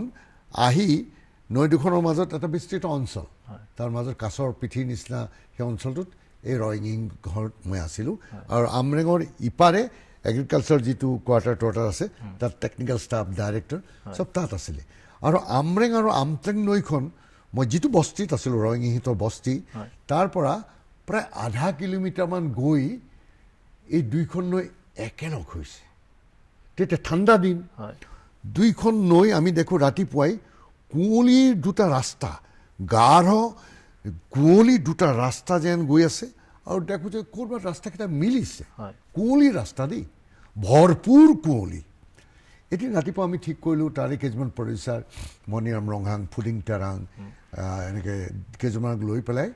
আহি নৈ দুখনৰ মাজত এটা বিস্তৃত অঞ্চল, তাৰ মাজত কাছৰ পিঠিৰ নিচিনা সেই অঞ্চলটোত এই ৰয়িং ঘৰত মই আছিলোঁ। আৰু আমৰেঙৰ ইপাৰে এগ্ৰিকালচাৰ যিটো কোৱাৰ্টাৰ আছে, তাত টেকনিকেল ষ্টাফ, ডাইৰেক্টৰ চব তাত আছিলে। আৰু আমৰেং আৰু আমট্ৰেং নৈখন মই যিটো বস্তিত আছিলোঁ, ৰয়িংহিতৰ বস্তি, তাৰ পৰা প্ৰায় আধা কিলোমিটাৰমান গৈ এই দুইখন নৈ একেলগ হৈছে। তেতিয়া ঠাণ্ডা দিন, দুইখন নৈ আমি দেখোঁ ৰাতিপুৱাই কুঁৱলীৰ দুটা ৰাস্তা, গাঢ় কুঁৱলীৰ দুটা ৰাস্তা যেন গৈ আছে। আৰু দেখোঁ যে ক'ৰবাত ৰাস্তাকেইটা মিলিছে, কুঁৱলীৰ ৰাস্তা দেই, ভৰপূৰ কুঁৱলী। এদিন ৰাতিপুৱা আমি ঠিক কৰিলোঁ, তাৰে কেইজনমান প্ৰডিউচাৰ, মণিৰাম ৰংহাং, ফুডিং টেৰাং, এনেকৈ কেইজনমানক লৈ পেলাই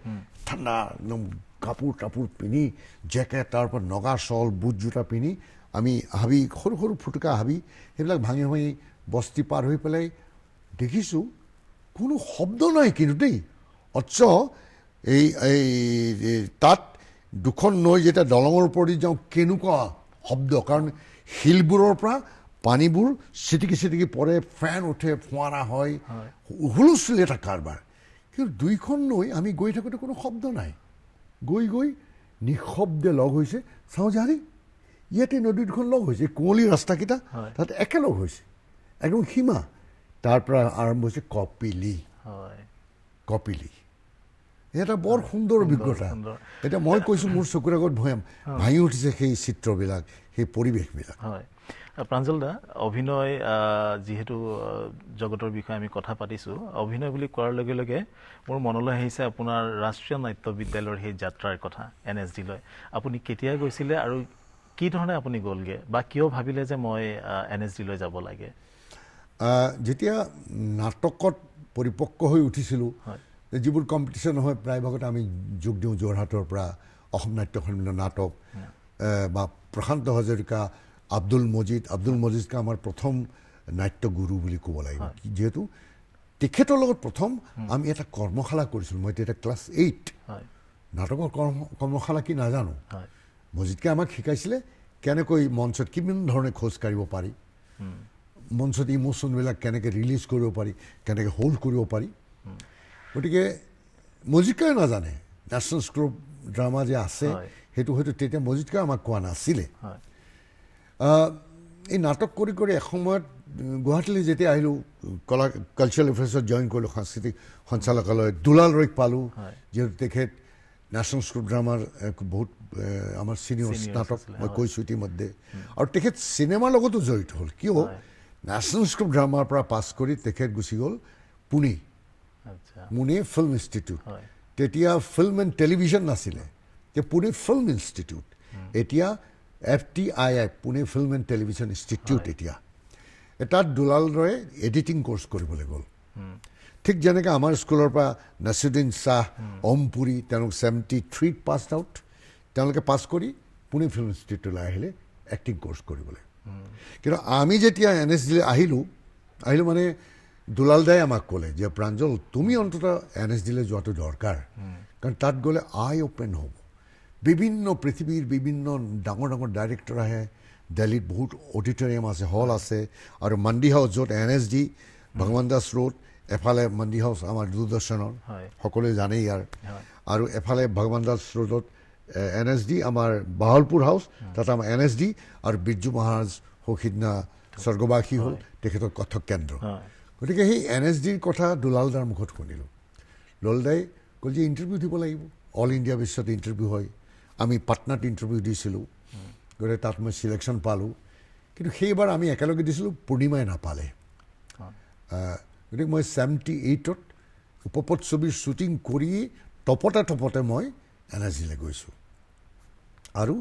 ঠাণ্ডা একদম কাপোৰ তাপোৰ পিন্ধি, জেকেট, তাৰ পৰা নগা শ্বল, বুট জোতা পিন্ধি আমি হাবি, সৰু সৰু ফুটুকা হাবি, সেইবিলাক ভাঙি ভাঙি বস্তি পাৰ হৈ পেলাই দেখিছোঁ কোনো শব্দ নাই কিন্তু দেই। অথচ এই তাত দুখন নৈ যেতিয়া দলঙৰ ওপৰেদি যাওঁ কেনেকুৱা শব্দ, কাৰণ শিলবোৰৰ পৰা পানীবোৰ চিটিকি চিটিকি পৰে, ফেন উঠে, ফোঁৱাৰা হয়, হুলস্থুল এটা কাৰবাৰ। কিন্তু দুইখন নৈ আমি গৈ থাকোঁতে কোনো শব্দ নাই। গৈ গৈ নিঃশব্দে লগ হৈছে, চাওঁ যে আৰে ইয়াতে নদী দুখন লগ হৈছে, কুঁৱলীৰ ৰাস্তাকেইটা তাত একেলগ হৈছে, একদম সীমা। তাৰ পৰা আৰম্ভ হৈছে কপিলি। কপিলি এটা বৰ সুন্দৰ অভিজ্ঞতা। এতিয়া মই কৈছোঁ, মোৰ চকুৰ আগত ভাঙি উঠিছে সেই চিত্ৰবিলাক, সেই পৰিৱেশবিলাক। হয় প্ৰাঞ্জল দা, অভিনয় যিহেতু জগতৰ বিষয়ে আমি কথা পাতিছোঁ, অভিনয় বুলি কোৱাৰ লগে লগে মোৰ মনলৈ আহিছে আপোনাৰ ৰাষ্ট্ৰীয় নাট্য বিদ্যালয়ৰ সেই যাত্ৰাৰ কথা, NSD-লৈ। আপুনি কেতিয়া গৈছিলে আৰু কি ধৰণে আপুনি গ'লগৈ, বা কিয় ভাবিলে যে মই NSD-লৈ যাব লাগে? যেতিয়া নাটকত পৰিপক্ক হৈ উঠিছিলোঁ, যিবোৰ কম্পিটিশ্যন হয় প্ৰায়ভাগতে আমি যোগ দিওঁ, যোৰহাটৰ পৰা অসম নাট্য সন্মিলন নাটক, বা প্ৰশান্ত হাজৰিকা, আব্দুল মজিদকে আমাৰ প্ৰথম নাট্যগুৰু বুলি ক'ব লাগিব। যিহেতু তেখেতৰ লগত প্ৰথম আমি এটা কৰ্মশালা কৰিছিলোঁ। মই তেতিয়া ক্লাছ 8। নাটকৰ কৰ্মশালা কি নাজানো। মজিদকে আমাক শিকাইছিলে কেনেকৈ মঞ্চত কিমান ধৰণে খোজ কাঢ়িব পাৰি, মঞ্চত ইমোশ্যনবিলাক কেনেকৈ ৰিলিজ কৰিব পাৰি, কেনেকৈ হোল্ড কৰিব পাৰি। গতিকে মজিদকাই নাজানে নেশ্যনেল স্কুল ড্ৰামা যে আছে, সেইটো হয়তো তেতিয়া মজিদকাই আমাক কোৱা নাছিলে। এই নাটক কৰি কৰি এসময়ত গুৱাহাটীলৈ যেতিয়া আহিলোঁ, কালচাৰেল এফেয়াৰ্ছত জইন কৰিলোঁ, সাংস্কৃতিক সঞ্চালকালয়ত দুলাল ৰয়ক পালোঁ। যিহেতু তেখেত নেশ্যনেল স্কুল ড্ৰামাৰ বহুত আমাৰ ছিনিয়ৰ স্নাতক, মই কৈছোঁ ইতিমধ্যে। আৰু তেখেত চিনেমাৰ লগতো জড়িত হ'ল। কিয়? নেশ্যনেল স্কুল ড্ৰামাৰ পৰা পাছ কৰি তেখেত গুচি গ'ল পুনে, ফিল্ম ইনষ্টিটিউট। তেতিয়া ফিল্ম এণ্ড টেলিভিশ্যন নাছিলে, পুনে ফিল্ম ইনষ্টিটিউট। এতিয়া FTII, Pune film and television institute. এতিয়া তাত দুলাল ৰয়ে এডিটিং কৰ্চ কৰিবলৈ গ'ল। ঠিক যেনেকৈ আমাৰ স্কুলৰ পৰা নাছিৰুদ্দিন শ্বাহ, ওম পুৰী, তেওঁলোক 73 পাছ আউট। তেওঁলোকে পাছ কৰি পুনে ফিল্ম ইনষ্টিটিউটলৈ আহিলে এক্টিং কৰ্চ কৰিবলৈ। কিন্তু আমি যেতিয়া NSD-লৈ আহিলোঁ মানে দুলাল দাই আমাক ক'লে যে প্ৰাঞ্জল, তুমি অন্ততঃ NSD-লৈ যোৱাটো দৰকাৰ, কাৰণ তাত গ'লে আই অ'পেন হ'ব। বিভিন্ন পৃথিৱীৰ বিভিন্ন ডাঙৰ ডাঙৰ ডাইৰেক্টৰ আহে, দিল্লীত বহুত অডিটৰিয়াম আছে, হল আছে, আৰু মাণ্ডি হাউচ য'ত NSD, ভগৱান দাস ৰোড, এফালে মন্দি হাউচ আমাৰ দূৰদৰ্শনৰ হয়। সকলোৱে জানেই ইয়াৰ হয়। আৰু এফালে ভগৱান দাস ৰোডত NSD আমাৰ বাহলপুৰ হাউচ তাতে আমাৰ NSD আৰু বিৰজু মহাৰাজ সিদিনা স্বৰ্গবাসী হ'ল তেখেতৰ কথক কেন্দ্ৰ হয়। গতিকে সেই NSDৰ কথা দুলালদাৰ মুখত শুনিলোঁ দুলালদাই ক'ল যে ইণ্টাৰভিউ দিব লাগিব অল ইণ্ডিয়া বিশ্বত ইণ্টাৰভিউ হয় আমি পাটনাত ইণ্টাৰভিউ দিছিলোঁ গতিকে তাত মই চিলেকশ্যন পালোঁ কিন্তু সেইবাৰ আমি একেলগে দিছিলোঁ পূৰ্ণিমাই নাপালে গতিকে মই 78ত উপপদ ছবিৰ শ্বুটিং কৰি টপতে মই NSDলৈ গৈছোঁ আৰু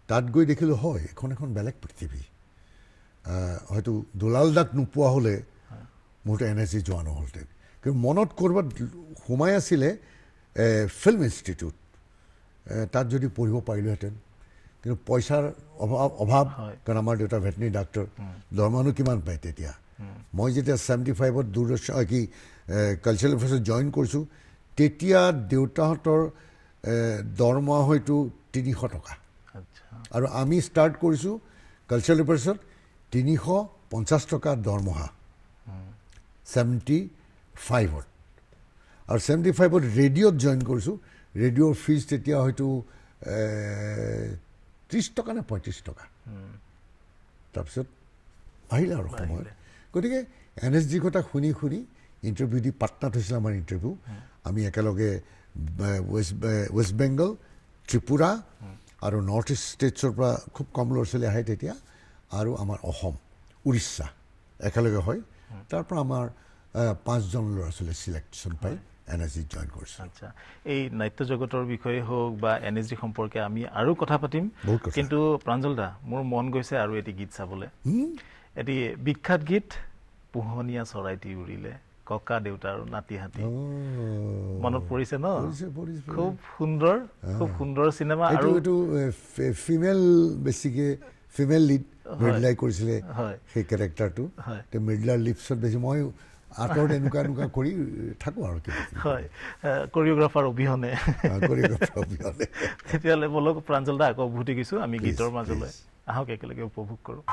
তাত গৈ দেখিলোঁ হয় এখন বেলেগ পৃথিৱী হয়তো দুলালদাক নোপোৱা হ'লে মোৰতো NSD যোৱা নহ'লহেঁতেন কিন্তু মনত ক'ৰবাত সোমাই আছিলে ফিল্ম ইনষ্টিটিউট তাত যদি পঢ়িব পাৰিলোহেঁতেন কিন্তু পইচাৰ অভাৱ কাৰণ আমাৰ দেউতা ভেটেনেৰী ডাক্তৰ দৰমহানো কিমান পায় তেতিয়া মই যেতিয়া 75ত দূৰদৰ্শন কি কালচাৰেল এফেয়াৰ্ছত জইন কৰিছোঁ তেতিয়া দেউতাহঁতৰ দৰমহা হয়তো 300 টকা আৰু আমি ষ্টাৰ্ট কৰিছোঁ কালচাৰেল এফেয়াৰ্ছত 350 টকা দৰমহা 75ত আৰু 75ত ৰেডিঅ'ত জইন কৰিছোঁ ৰেডিঅ'ৰ ফিজ তেতিয়া হয়তো 30 টকা নে 35 টকা তাৰপিছত আহিলে আৰু সময়ত গতিকে NSDৰ কথা শুনি ইণ্টাৰভিউ দি পাটনাত হৈছিল আমাৰ ইণ্টাৰভিউ আমি একেলগে ৱেষ্ট বেংগল ত্ৰিপুৰা আৰু নৰ্থ ইষ্ট ষ্টেটছৰ পৰা খুব কম ল'ৰা ছোৱালী আহে তেতিয়া আৰু আমাৰ অসম উৰিষ্যা একেলগে হয় তাৰ পৰা আমাৰ 5জন ল'ৰা ছোৱালী চিলেকশ্যন পাই NSD জইন কৰিছোঁ আচ্ছা এই নাট্য জগতৰ বিষয়ে হওক বা NSD সম্পৰ্কে আমি আৰু কথা পাতিম কিন্তু প্ৰাঞ্জল দা মোৰ মন গৈছে আৰু এটি গীত চাবলৈ এটি বিখ্যাত গীত পোহনীয়া চৰাইটি উৰিলে ককা দেউতা আৰু নাতি হাতী মনত পৰিছে ন খুব সুন্দৰ চিনেমা আৰু এইটো ফিমেল বেছিকে ফিমেল লিড মৃদুলাই কৰিছিলে সেই কেৰেক্টাৰটো মৃদুলাৰ লিপছত বেছি মই আঁতৰত এনেকুৱা কৰি থাকোঁ আৰু হয় কৰিঅ'গ্ৰাফাৰ অবিহনে তেতিয়াহ'লে বলক প্ৰাঞ্জল দা আকৌ উভতি গৈছোঁ আমি গীতৰ মাজলৈ আহক একেলগে উপভোগ কৰোঁ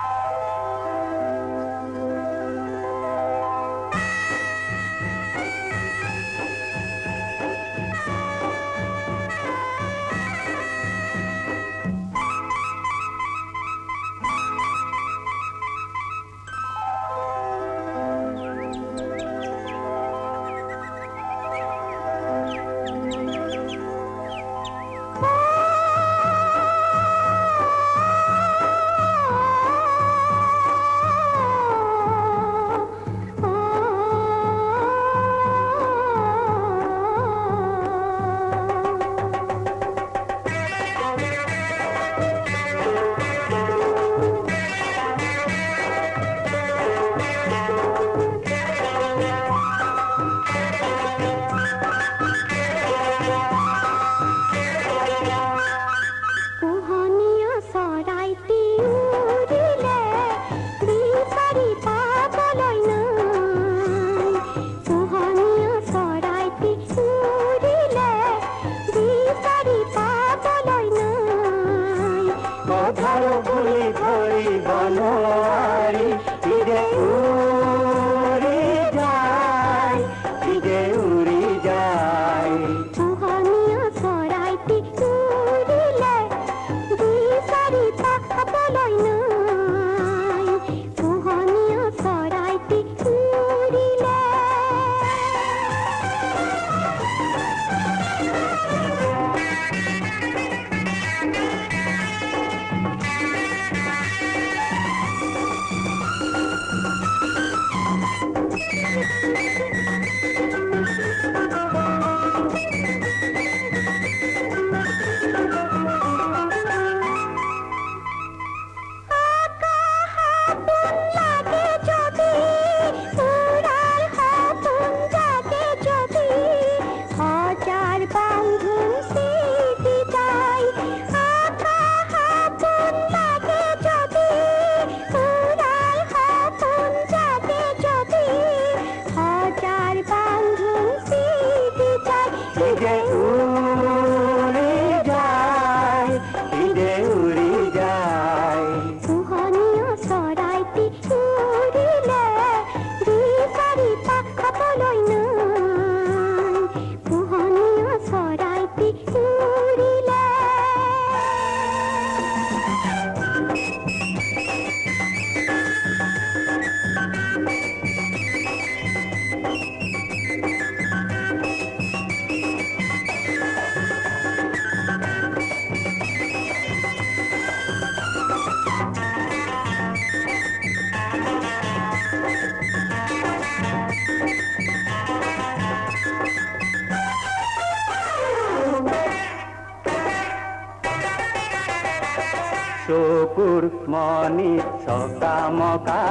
চকুৰ মণি চকামকা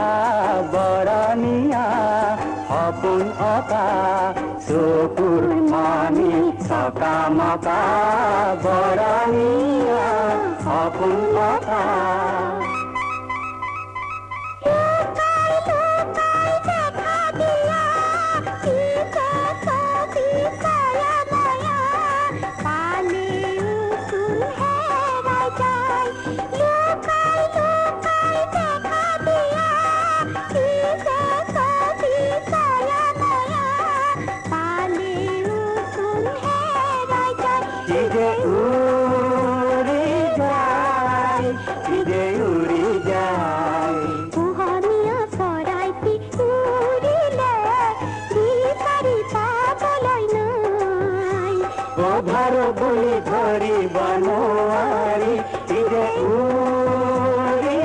বৰণীয়া সপোন অকা চকুৰ মণি চকামকা বৰণীয়া সপোন অকা বুলি ধৰিব নোৱাৰি ইদে উৰি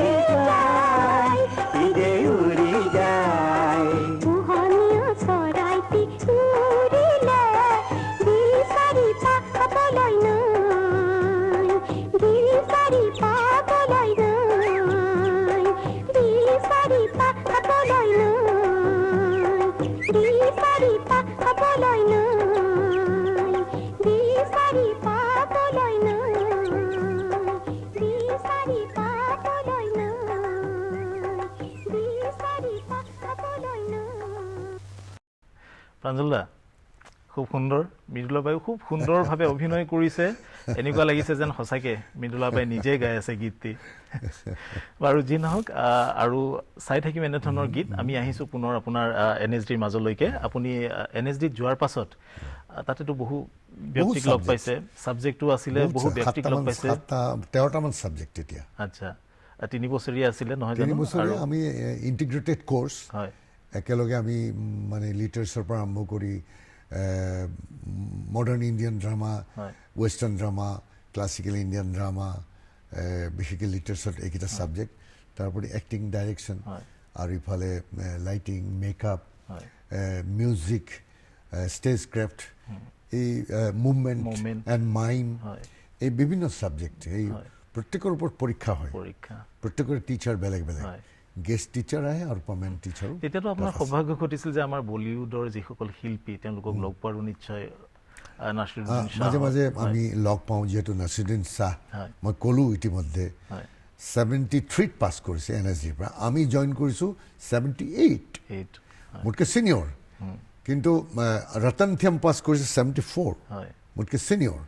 যায় ইদে উৰি যায় পোহনীয়া চৰাইটি উৰিলে বিচাৰি পাবলৈ নাই বিচাৰি পাবলৈ নাই বিচাৰি পাবলৈ নাই বিচাৰি পাবলৈ নাই প্ৰাঞ্জলদা খুব সুন্দৰ মৃদুলাবাইও খুব সুন্দৰভাৱে অভিনয় কৰিছে এনেকুৱা লাগিছে যেন সঁচাকৈ মৃদুলাবাই নিজেই গাই আছে গীতটি বাৰু যি নহওক আৰু চাই থাকিম এনেধৰণৰ গীত আমি আহিছোঁ পুনৰ আপোনাৰ NSDৰ মাজলৈকে আপুনি NSDত যোৱাৰ পাছত তাতেতো বহু ব্যক্তিক লগ পাইছে ছাবজেক্টটো আছিলে বহু ব্যক্তিক লগ পাইছে 13টামান ছাবজেক্ট এতিয়া আচ্ছা 3 বছৰীয়া আছিলে নহয় জানো 3 বছৰীয়া আমি ইণ্টিগ্ৰেটেড কোৰ্ছ হয় একেলগে আমি মানে লিটাৰেচাৰৰ পৰা আৰম্ভ কৰি modern Indian drama western drama classical Indian drama বিশেষকৈ লিটাৰেচাৰত এইকেইটা ছাবজেক্ট তাৰোপৰি এক্টিং ডাইৰেকশ্যন আৰু ইফালে lighting makeup music stage craft এই মুভমেণ্ট এণ্ড মাইম এই বিভিন্ন ছাবজেক্ট এই প্ৰত্যেকৰ ওপৰত পৰীক্ষা হয় প্ৰত্যেকৰে টিচাৰ বেলেগ বেলেগ গেষ্ট টিচাৰ আহে আৰু পাৰ্মানেণ্ট টিচাৰো তেতিয়াতো আপোনাৰ সৌভাগ্য ঘটিছিল যে আমাৰ বলিউডৰ যিসকল শিল্পী তেওঁলোকক লগ পোৱাৰো নিশ্চয় নাছিৰুদ্দিন শ্বাহ মাজে মাজে আমি লগ পাওঁ যিহেতু নাছিৰুদ্দিন শ্বাহ মই ক'লোঁ ইতিমধ্যে 73ত পাছ কৰিছে NSDৰ পৰা আমি জইন কৰিছোঁ 78 মোতকৈ ছিনিয়ৰ কিন্তু ৰতন থিয়াম পাছ কৰিছে 74 মোতকৈ ছিনিয়ৰ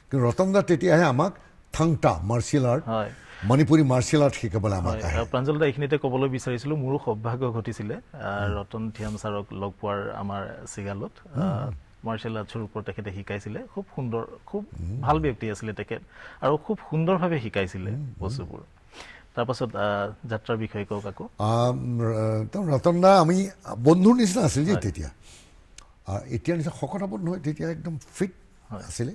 কিন্তু ৰতন দা তেতিয়াহে আমাক Thangta martial art Manipuri martial art শিকাবলৈ আমাক আহে প্ৰাঞ্জলদা এইখিনিতে ক'বলৈ বিচাৰিছিলোঁ মোৰো সৌভাগ্য ঘটিছিলে ৰতন থিয়াম ছাৰক লগ পোৱাৰ আমাৰ চিগালত মাৰ্চিয়েল আৰ্টছৰ ওপৰত তেখেতে শিকাইছিলে খুব সুন্দৰ খুব ভাল ব্যক্তি আছিলে তেখেত আৰু খুব সুন্দৰভাৱে শিকাইছিলে বস্তুবোৰ তাৰপাছত যাত্ৰাৰ বিষয়ে কওক আকৌ ৰতন দা আমি বন্ধুৰ নিচিনা আছিল যে তেতিয়া এতিয়া নিচিনা শকতাবত নহয় তেতিয়া একদম ফিট আছিলে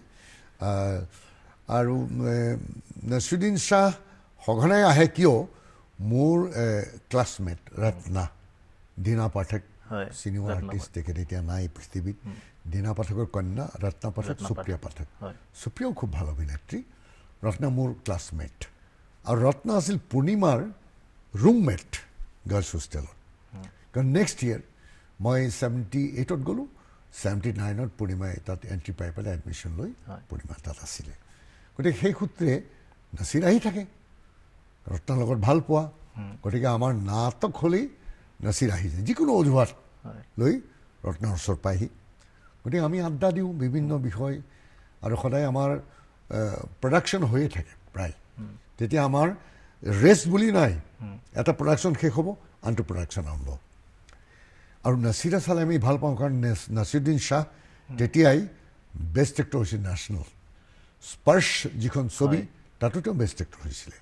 আৰু নাছিৰুদ্দিন শ্বাহ সঘনাই আহে কিয় মোৰ ক্লাছমেট ৰত্না দীনা পাঠক চিনেমা আৰ্টিষ্ট তেখেত এতিয়া নাই পৃথিৱীত দীনা পাঠকৰ কন্যা ৰত্না পাঠক সুপ্ৰিয়া পাঠক সুপ্ৰিয়াও খুব ভাল অভিনেত্ৰী ৰত্না মোৰ ক্লাছমেট আৰু ৰত্না আছিল পূৰ্ণিমাৰ ৰুমমেট গাৰ্লছ হোষ্টেলত কাৰণ নেক্সট ইয়েৰ মই 78ত গ'লোঁ 79ত পূৰ্ণিমাই তাত এণ্ট্ৰি পাই পেলাই এডমিশ্যন লৈ পূৰ্ণিমা তাত আছিলে গতিকে সেই সূত্ৰে নাছিৰ আহি থাকে ৰত্নাৰ লগত ভাল পোৱা গতিকে আমাৰ নাটক হ'লেই নাছিৰ আহি যায় যিকোনো অজুহাত লৈ ৰত্নাৰ ওচৰ পায়হি গতিকে আমি আড্ডা দিওঁ বিভিন্ন বিষয় আৰু সদায় আমাৰ প্ৰডাকশ্যন হৈয়ে থাকে প্ৰায় তেতিয়া আমাৰ ৰেষ্ট বুলি নাই এটা প্ৰডাকশ্যন শেষ হ'ব আনটো প্ৰডাকশ্যন আৰম্ভ আৰু নাছিৰা চালে আমি ভাল পাওঁ কাৰণ নাছিৰুদ্দিন শ্বাহ তেতিয়াই বেষ্ট এক্টৰ হৈছিল নেশ্যনেল স্পৰ্শ যিখন ছবি তাতো তেওঁ বেষ্ট এক্টৰ হৈছিলে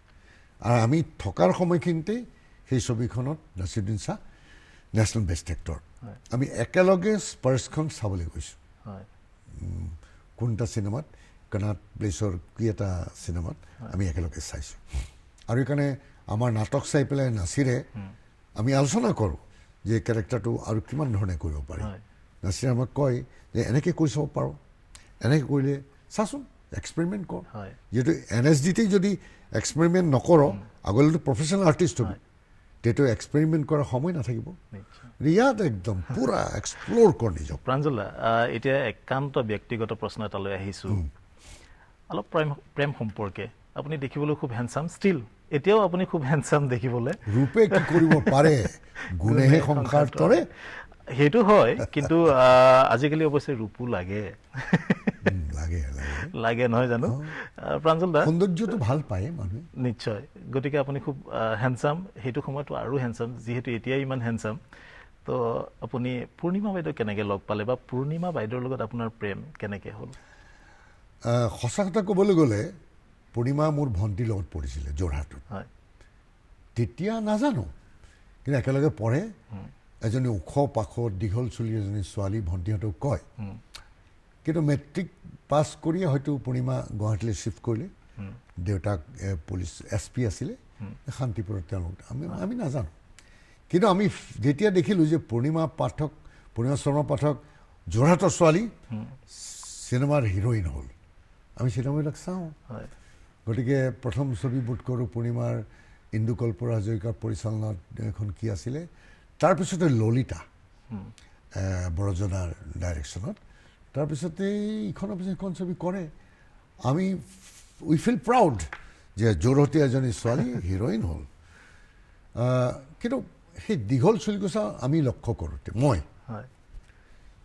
আৰু আমি থকাৰ সময়খিনিতেই সেই ছবিখনত Naseeruddin Shah national best actor আমি একেলগে স্পৰ্শখন চাবলৈ গৈছোঁ কোনটা চিনেমাত কনাট প্লেচৰ কি এটা চিনেমাত আমি একেলগে চাইছোঁ আৰু সেইকাৰণে আমাৰ নাটক চাই পেলাই নাছিৰে আমি আলোচনা কৰোঁ যে কেৰেক্টাৰটো আৰু কিমান ধৰণে কৰিব পাৰি নাছিৰে আমাক কয় যে এনেকৈ কৰি চাব পাৰোঁ এনেকৈ কৰিলে চাচোন এক্সপেৰিমেণ্ট কৰ যিহেতু NSDতেই যদি এক্সপেৰিমেণ্ট নকৰ আগলৈতো প্ৰফেচনেল আৰ্টিষ্ট হ'বি তেতিয়া এক্সপেৰিমেণ্ট কৰাৰ সময় নাথাকিব ইয়াত একদম পূৰা এক্সপ্ল'ৰ কৰ নিজক প্ৰাঞ্জল দা এতিয়া একান্ত ব্যক্তিগত প্ৰশ্ন এটালৈ আহিছোঁ অলপ প্ৰেম সম্পৰ্কে আপুনি দেখিবলৈ খুব হেণ্ডচাম ষ্টিল এতিয়াও আপুনি খুব হেণ্ডচাম দেখিবলৈ ৰূপে কি কৰিব পাৰে গুণেহে সংসাৰ তৰে সেইটো হয় কিন্তু আজিকালি অৱশ্যে ৰূপো লাগে লাগে লাগে নহয় জানো প্ৰাঞ্জল দা সৌন্দৰ্যটো ভাল পায় মানুহে নিশ্চয় গতিকে আপুনি খুব হেণ্ডচাম সেইটো সময়তো আৰু হেণ্ডচাম যিহেতু এতিয়াই ইমান হেণ্ডচাম তো আপুনি পূৰ্ণিমা বাইদেউ কেনেকৈ লগ পালে বা পূৰ্ণিমা বাইদেউৰ লগত আপোনাৰ প্ৰেম কেনেকৈ হ'ল সঁচা কথা ক'বলৈ গ'লে পূৰ্ণিমা মোৰ ভণ্টিৰ লগত পঢ়িছিলে যোৰহাটত হয় তেতিয়া নাজানো কিন্তু একেলগে পঢ়ে এজনী ওখ পাখ দীঘল চুলি এজনী ছোৱালী ভণ্টিহঁতক কয় কিন্তু মেট্ৰিক পাছ কৰিয়ে হয়তো পূৰ্ণিমা গুৱাহাটীলৈ শ্বিফ্ট কৰিলে দেউতাক পুলিচ SP আছিলে শান্তিপুৰত তেওঁলোক আমি নাজানো কিন্তু আমি যেতিয়া দেখিলোঁ যে পূৰ্ণিমা শৰ্মা পাঠক যোৰহাটৰ ছোৱালী চিনেমাৰ হিৰ'ইন হ'ল আমি চিনেমাবিলাক চাওঁ গতিকে প্ৰথম ছবি বুট কৰোঁ পূৰ্ণিমাৰ ইন্দুকল্প হাজৰিকাৰ পৰিচালনাত এখন কি আছিলে তাৰপিছতে ললিতা বৰজনাৰ ডাইৰেকশ্যনত তাৰপিছতে ইখনৰ পিছত এখন ছবি কৰে আমি উই ফিল প্ৰাউড যে যোৰহাটী এজনী ছোৱালী হিৰ'ইন হ'ল কিন্তু সেই দীঘল চুলিকোছা আমি লক্ষ্য কৰোঁতে মই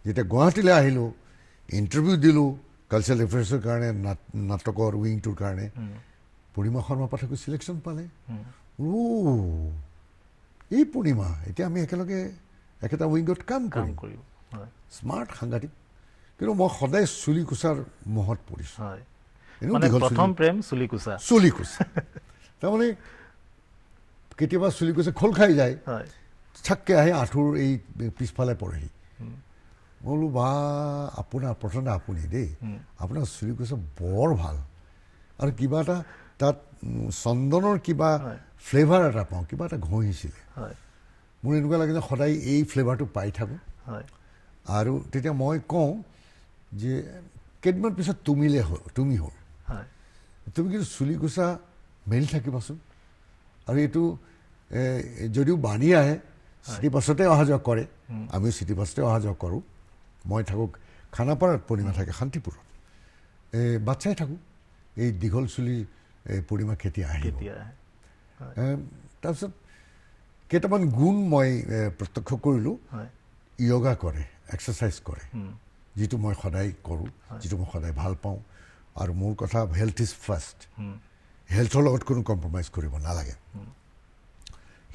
যেতিয়া গুৱাহাটীলৈ আহিলোঁ ইণ্টাৰভিউ দিলোঁ কালচাৰেল এফেয়াৰ্ছৰ কাৰণে নাটকৰ উইংটোৰ কাৰণে পূৰ্ণিমা শৰ্মা পাঠকে ছিলেকশ্যন পালে এই পূৰ্ণিমা এতিয়া আমি একেলগে একেটা উইংত কাম কৰিম স্মাৰ্ট সাংঘাতিক কিন্তু মই সদায় চুলিকোছাৰ মহত পৰিছোঁ প্ৰথম প্ৰেম চুলিকোছা তাৰমানে কেতিয়াবা চুলিকোছা খোল খাই যায় চাককৈ আহি আঁঠুৰ এই পিছফালে পৰেহি মই বোলো বা আপোনাৰ প্ৰথমতে আপুনি দেই আপোনাৰ চুলিকোছা বৰ ভাল আৰু কিবা এটা তাত চন্দনৰ কিবা ফ্লেভাৰ এটা পাওঁ কিবা এটা ঘঁহিছিলে মোৰ এনেকুৱা লাগে যে সদায় এই ফ্লেভাৰটো পাই থাকোঁ আৰু তেতিয়া মই কওঁ যে কেইদিনমান পিছত তুমি হ'ল তুমি কিন্তু চুলিকোছা মেলি থাকিবাচোন আৰু এইটো যদিও বাণী আহে চিটি বাছতে অহা যোৱা কৰে আমিও চিটি বাছতে অহা যোৱা কৰোঁ মই থাকোঁ খানাপাৰাত পূৰ্ণিমা থাকে শান্তিপুৰত বাচ্চাই থাকোঁ এই দীঘল চুলি পূৰ্ণিমা কেতিয়া আহে তাৰপিছত কেইটামান গুণ মই প্ৰত্যক্ষ কৰিলোঁ য়োগা কৰে এক্সাৰচাইজ কৰে যিটো মই সদায় কৰোঁ যিটো মই সদায় ভাল পাওঁ আৰু মোৰ কথা হেল্থ ইজ ফাৰ্ষ্ট হেল্থৰ লগত কোনো কম্প্ৰমাইজ কৰিব নালাগে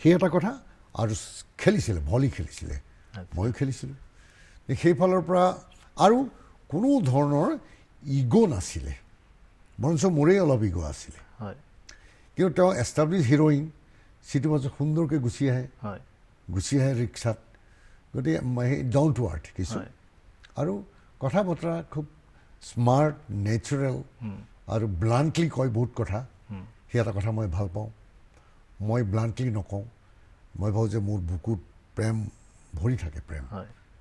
সেই এটা কথা আৰু খেলিছিলে ভলী খেলিছিলে ময়ো খেলিছিলোঁ সেইফালৰ পৰা আৰু কোনো ধৰণৰ ইগ' নাছিলে বৰঞ্চ মোৰেই অলপ ইগ' আছিলে কিন্তু তেওঁ এষ্টাব্লিছ হিৰ'ইন চিটি বাছত সুন্দৰকৈ গুচি আহে ৰিক্সাত গতিকে ডাউন টু আৰ্থ কিছু আৰু কথা বতৰা খুব স্মাৰ্ট নেচাৰেল আৰু ব্লাণ্টলি কয় বহুত কথা সেই এটা কথা মই ভাল পাওঁ মই ব্লাণ্টলি নকওঁ মই ভাবোঁ যে মোৰ বুকুত প্ৰেম ভৰি থাকে প্ৰেম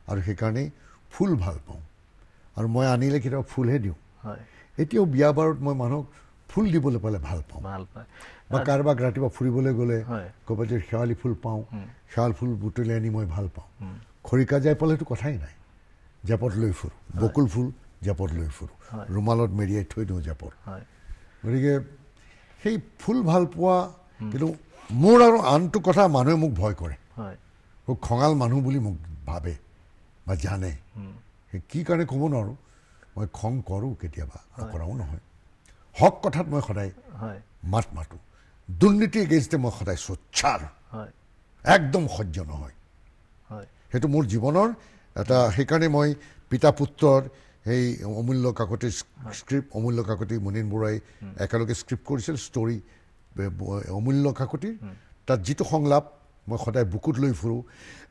আৰু সেইকাৰণেই ফুল ভাল পাওঁ আৰু মই আনিলে কেতিয়াবা ফুলহে দিওঁ এতিয়াও বিয়া বাৰত মই মানুহক ফুল দিবলৈ পালে ভাল পাওঁ বা কাৰোবাক ৰাতিপুৱা ফুৰিবলৈ গ'লে ক'ৰবাত যদি শেৱালি ফুল পাওঁ শেৱালি ফুল বুটলি আনি মই ভাল পাওঁ খৰিকা যাই পালেতো কথাই নাই জেপত লৈ ফুৰোঁ বকুল ফুল জেপত লৈ ফুৰোঁ ৰুমালত মেৰিয়াই থৈ দিওঁ জেপত গতিকে সেই ফুল ভাল পোৱা কিন্তু মোৰ আৰু আনটো কথা মানুহে মোক ভয় কৰে খুব খঙাল মানুহ বুলি মোক ভাবে বা জানে সেই কি কাৰণে ক'ব নোৱাৰোঁ মই খং কৰোঁ কেতিয়াবা নকৰাও নহয় হক কথাত মই সদায় মাত মাতোঁ দুৰ্নীতি এগেইনষ্টে মই সদায় সোচ্চাৰ একদম সহ্য নহয় সেইটো মোৰ জীৱনৰ এটা সেইকাৰণে মই পিতা পুত্ৰৰ সেই অমূল্য কাকতিৰ স্ক্ৰিপ্ট অমূল্য কাকতি মুনীন বৰুৱাই একেলগে স্ক্ৰিপ্ট কৰিছিল ষ্টৰী অমূল্য কাকতিৰ তাত যিটো সংলাপ মই সদায় বুকুত লৈ ফুৰোঁ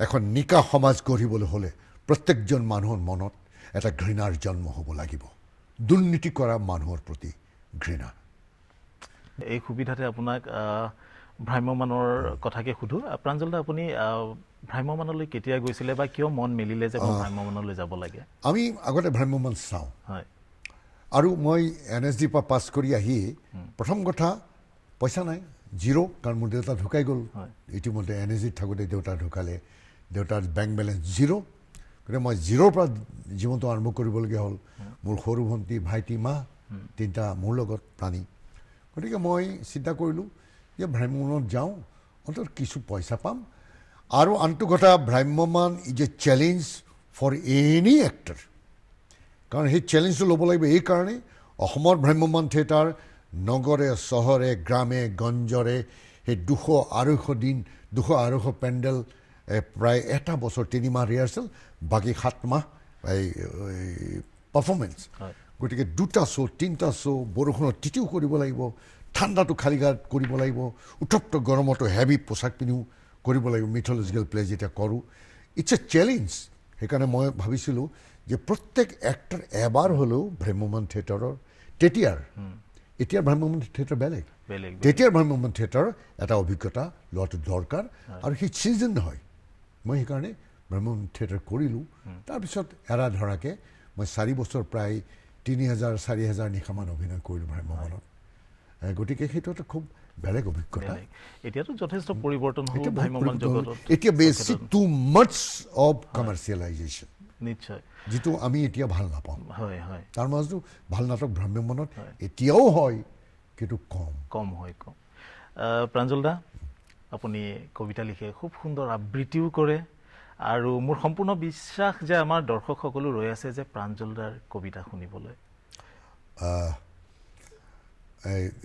এখন নিকা সমাজ গঢ়িবলৈ হ'লে প্ৰত্যেকজন মানুহৰ মনত এটা ঘৃণাৰ জন্ম হ'ব লাগিব দুৰ্নীতি কৰা মানুহৰ প্ৰতি ঘৃণা এই সুবিধাতে আপোনাক ভ্ৰাম্যমানৰ কথাকে সুধোঁ প্ৰাঞ্জল দা আপুনি ভ্ৰাম্যমানলৈ কেতিয়া গৈছিলে বা কিয় মন মেলিলে যে মই ভ্ৰাম্যমানলৈ যাব লাগে আমি আগতে ভ্ৰাম্যমান চাওঁ আৰু মই NSD পৰা পাছ কৰি আহি প্ৰথম কথা পইচা নাই, জিৰ', কাৰণ মোৰ দেউতা ঢুকাই গ'ল হয়। ইতিমধ্যে NSG থাকোঁতে দেউতা ঢুকালে, দেউতাৰ বেংক বেলেঞ্চ জিৰ'। গতিকে মই জিৰ'ৰ পৰা জীৱনটো আৰম্ভ কৰিবলগীয়া হ'ল। মোৰ সৰু ভণ্টি, ভাইটি, মা তিনিটা মোৰ লগত প্ৰাণী। গতিকে মই চিন্তা কৰিলোঁ যে ভ্ৰাম্যমানত যাওঁ, অন্তত কিছু পইচা পাম। আৰু আনটো কথা, Bhramyaman is a challenge for any actor. কাৰণ সেই চেলেঞ্জটো ল'ব লাগিব এই কাৰণেই, অসমৰ ভ্ৰাম্যমান থিয়েটাৰ নগৰে চহৰে গ্ৰামে গঞ্জৰে সেই 200-250 দিন, 200-250 পেণ্ডেল, প্ৰায় এটা বছৰ 3 মাহ ৰিহাৰ্চেল, বাকী 7 মাহ এই পাৰফৰ্মেঞ্চ। গতিকে 2টা শ্ব', 3টা শ্ব', বৰষুণত তিতিও কৰিব লাগিব, ঠাণ্ডাটো খালী গাত কৰিব লাগিব, উত্তপ্ত গৰমতো হেভি পোচাক পিন্ধিও কৰিব লাগিব, মিথলজিকেল প্লে যেতিয়া কৰোঁ। It's a challenge. সেইকাৰণে মই ভাবিছিলোঁ যে প্ৰত্যেক এক্টৰ এবাৰ হ'লেও ভ্ৰাম্যমান থিয়েটাৰৰ, এতিয়াৰ ভ্ৰাম্যমান থিয়েটাৰ বেলেগ, তেতিয়াৰ ভ্ৰাম্যমান থিয়েটাৰৰ এটা অভিজ্ঞতা লোৱাটো দৰকাৰ। আৰু সেই ছিজন হয়। মই সেইকাৰণে ভ্ৰাম্যমান থিয়েটাৰ কৰিলোঁ। তাৰপিছত এৰা ধৰাকৈ মই 4 বছৰ প্ৰায় 3000-4000 নিশামান অভিনয় কৰিলোঁ ভ্ৰাম্যমানত। গতিকে সেইটো এটা খুব বেলেগ অভিজ্ঞতা। এতিয়াতো যথেষ্ট পৰিৱৰ্তন হ'ল এতিয়া বহুত ভ্ৰাম্যমান পৰিৱৰ্তন হ'ল। জগতত। এতিয়া বেছি টু মাচ অফ কমাৰ্চিয়েলাইজেশ্যন, নিশ্চয়। যিটো আমি এতিয়া ভাল নাপাওঁ। হয় হয়, তাৰ মাজতো ভাল নাটক ভ্ৰাম্যমানত এতিয়াও হয়, কিন্তু কম হয়, কম। প্ৰাঞ্জল দা, আপুনি কবিতা লিখে, খুব সুন্দৰ আবৃত্তিও কৰে, আৰু মোৰ সম্পূৰ্ণ বিশ্বাস যে আমাৰ দৰ্শকসকলো ৰৈ আছে যে প্ৰাঞ্জল দাৰ কবিতা শুনিবলৈ।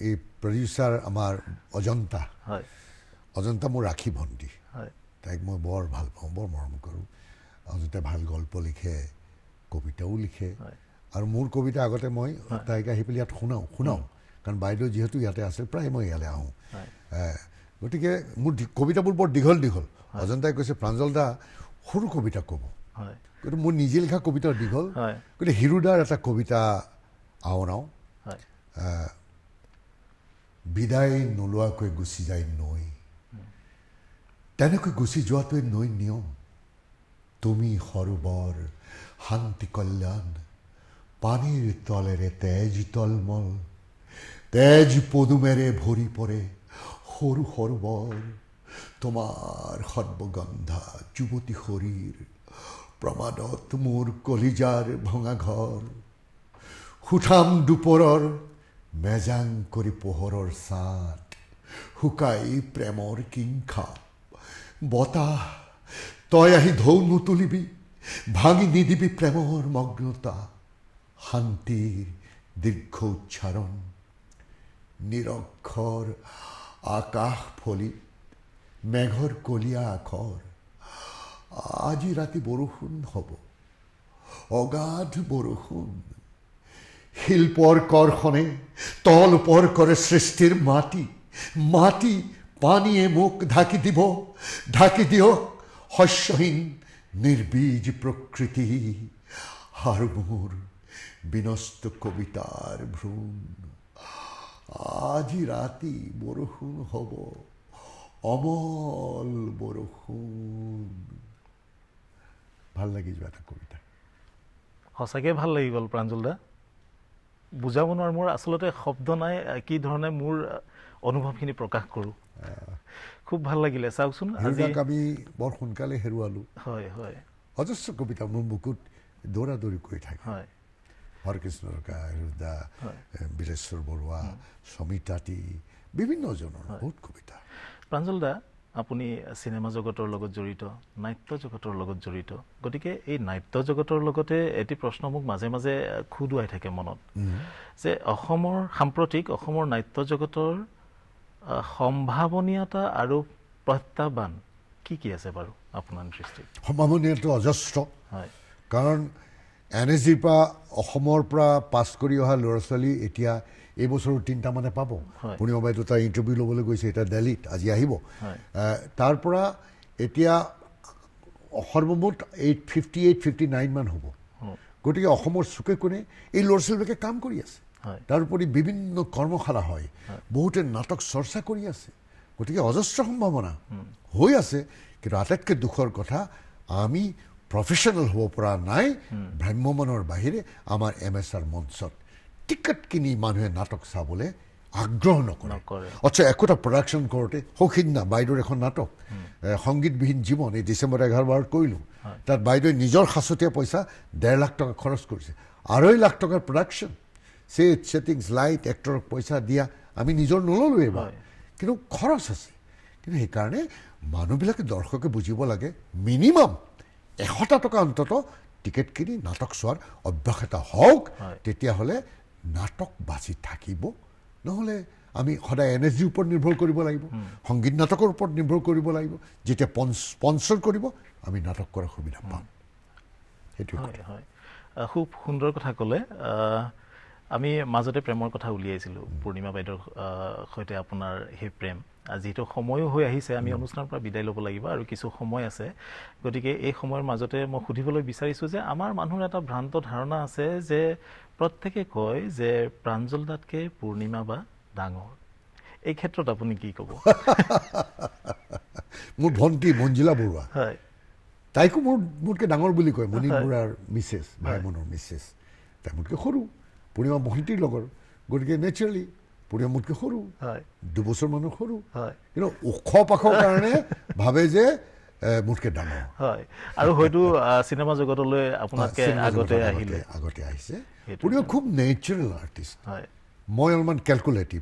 এই প্ৰডিউচাৰ আমাৰ অজন্তা, হয় অজন্তা মোৰ ৰাখী ভণ্টি। হয় তাইক মই বৰ ভাল পাওঁ, বৰ মৰম কৰোঁ। অজন্তাই ভাল গল্প লিখে, কবিতাও লিখে। আৰু মোৰ কবিতা আগতে মই তাইক আহি পেলাই ইয়াত শুনাওঁ, কাৰণ বাইদেউ যিহেতু ইয়াতে আছে, প্ৰায় মই ইয়ালৈ আহোঁ। গতিকে মোৰ কবিতাবোৰ বৰ দীঘল দীঘল। অজন্তাই কৈছে, প্ৰাঞ্জল দা সৰু কবিতা ক'ব। গতিকে মোৰ নিজে লিখা কবিতা দীঘল। গতিকে হিৰুদাৰ এটা কবিতা আওৰাওঁ। বিদায় নোলোৱাকৈ গুচি যায় নৈ, তেনেকৈ গুচি যোৱাটোৱে নৈ নিয়ম। তুমি সৰোবৰ শান্তি কল্যাণ, পানীৰ তলেৰে তেজ তলমল, তেজ পদুমেৰে ভৰি পৰে সৰু সৰোবৰ। তোমাৰ সৰ্বগন্ধা যুৱতী শৰীৰ, প্ৰমাদত মোৰ কলিজাৰ ভঙা ঘৰ। সুঠাম দুপৰৰ মেজাং কৰি পোহৰৰ ছাট, শুকাই প্ৰেমৰ কিংখাপ। বতাহ তই আহি ঢৌ নুতুলিবি, ভাঙি নিদিবি প্ৰেমৰ মগ্নতা। শান্তিৰ দীৰ্ঘ উচ্চাৰণ, নিৰক্ষৰ আকাশ ফলি মেঘৰ কলীয়া আখৰ। আজি ৰাতি বৰষুণ হ'ব, অগাধ বৰষুণ। শিল্পৰ কৰ্ষণে তল ওপৰ কৰে সৃষ্টিৰ মাটি, মাটি পানীয়ে মোক ঢাকি দিয়ক শস্যহীন নিৰ্বীজ প্ৰকৃতি। আৰু মোৰ বিনষ্ট কবিতাৰ ভ্ৰূণ। আজি ৰাতি বৰষুণ হ'ব, অমল বৰষুণ। ভাল লাগি যোৱা এটা কবিতা। সঁচাকৈ ভাল লাগি গ'ল প্ৰাঞ্জল দা, বুজাব নোৱাৰোঁ। মোৰ আচলতে শব্দ নাই কি ধৰণে মোৰ অনুভৱখিনি প্ৰকাশ কৰোঁ। খুব ভাল লাগিলে। চাওকচোন, হিৰুদাক আমি বৰ সোনকালে হেৰুৱালোঁ। হয় হয়, অজস্ৰ কবিতা মোৰ বুকুত দৌৰা দৌৰি কৰি থাকে। হয় হৰকৃষ্ণ ডেকা, হিৰুদা, বীৰেশ্বৰ বৰুৱা, সমিতাতী, বিভিন্নজনৰ বহুত কবিতা। প্ৰাঞ্জল দা, আপুনি চিনেমা জগতৰ লগত জড়িত, নাট্য জগতৰ লগত জড়িত। গতিকে এই নাট্য জগতৰ লগতে এটি প্ৰশ্ন মোক মাজে মাজে খুদুৱাই থাকে মনত, যে সাম্প্ৰতিক অসমৰ নাট্য জগতৰ সম্ভাৱনীয়তা আৰু প্ৰত্যাহ্বান কি কি আছে বাৰু আপোনাৰ দৃষ্টিত? সম্ভাৱনীয়তা অজস্ৰ। হয়, কাৰণ NSGৰ পৰা অসমৰ পৰা পাছ কৰি অহা ল'ৰা ছোৱালী এতিয়া এইবছৰো 3টা মানে পাব। পূৰ্ণিমা বাইদেউ তাৰ ইণ্টাৰভিউ ল'বলৈ গৈছে, এতিয়া দিল্লীত, আজি আহিব। তাৰ পৰা এতিয়া সৰ্বমুঠ 58-59 মান হ'ব। গতিকে অসমৰ চুকে কোণে এই ল'ৰা ছোৱালীবিলাকে কাম কৰি আছে। তাৰোপৰি বিভিন্ন কৰ্মশালা হয়, বহুতে নাটক চৰ্চা কৰি আছে। গতিকে অজস্ৰ সম্ভাৱনা হৈ আছে। কিন্তু আটাইতকৈ দুখৰ কথা, আমি প্ৰফেশ্যনেল হ'ব পৰা নাই। ভ্ৰাম্যমানৰ বাহিৰে আমাৰ MSR মঞ্চত টিকট কিনি মানুহে নাটক চাবলৈ আগ্ৰহ নকৰে নকৰে। আচ্ছা একোটা প্ৰডাকশ্যন কৰোঁতে সৌখিন্যা বাইদেউৰ এখন নাটক সংগীতবিহীন জীৱন এই ডিচেম্বৰ 11 কৰিলোঁ তাত বাইদেৱে নিজৰ সাঁচতীয়া পইচা 1.5 লাখ টকা খৰচ কৰিছে 2.5 লাখ টকাৰ প্ৰডাকশ্যন ছেট ছেটিংছ লাইট এক্টৰক পইচা দিয়া আমি নিজৰ নল'লোঁ এইবাৰ কিন্তু খৰচ আছে কিন্তু সেইকাৰণে মানুহবিলাকে দৰ্শকে বুজিব লাগে মিনিমাম 100 টকা অন্তত টিকেট কিনি নাটক চোৱাৰ অভ্যাস এটা হওক তেতিয়াহ'লে নাটক বাচি থাকিব নহ'লে আমি সদায় NSGৰ ওপৰত নিৰ্ভৰ কৰিব লাগিব সংগীত নাটকৰ ওপৰত নিৰ্ভৰ কৰিব লাগিব যেতিয়া স্পন্সৰ কৰিব আমি নাটক কৰাৰ সুবিধা পাম সেইটো হয় খুব সুন্দৰ কথা ক'লে আমি মাজতে প্ৰেমৰ কথা উলিয়াইছিলোঁ পূৰ্ণিমা বাইদেউৰ সৈতে আপোনাৰ সেই প্ৰেম যিহেতু সময়ো হৈ আহিছে আমি অনুষ্ঠানৰ পৰা বিদায় ল'ব লাগিব আৰু কিছু সময় আছে গতিকে এই সময়ৰ মাজতে মই সুধিবলৈ বিচাৰিছোঁ যে আমাৰ মানুহৰ এটা ভ্ৰান্ত ধাৰণা আছে যে প্ৰত্যেকে কয় যে প্ৰাঞ্জল দাতকে পূৰ্ণিমা বা ডাঙৰ এই ক্ষেত্ৰত আপুনি কি ক'ব মোৰ ভণ্টি মঞ্জিলা বৰুৱা হয় তাইকো মোতকৈ ডাঙৰ বুলি কয় মণি বৰুৱাৰ মিছেছ ভাইমনৰ মিছেছ তাই মোতকৈ সৰু পূৰ্ণিমা ভণ্টিৰ লগৰ গতিকে নেচাৰেলি পূৰ্ণিমা মোতকৈ সৰু 2 বছৰমানৰ সৰু কিন্তু ওখ পাখৰ কাৰণে ভাবে যে মোতকৈ ডাঙৰ হয় আৰু হয়তো চিনেমা জগতলৈ আপোনাতকৈ আগতে আহিছে পূৰ্ণিমা খুব নেচাৰেল আৰ্টিষ্ট মই অলপমান কেলকুলেটিভ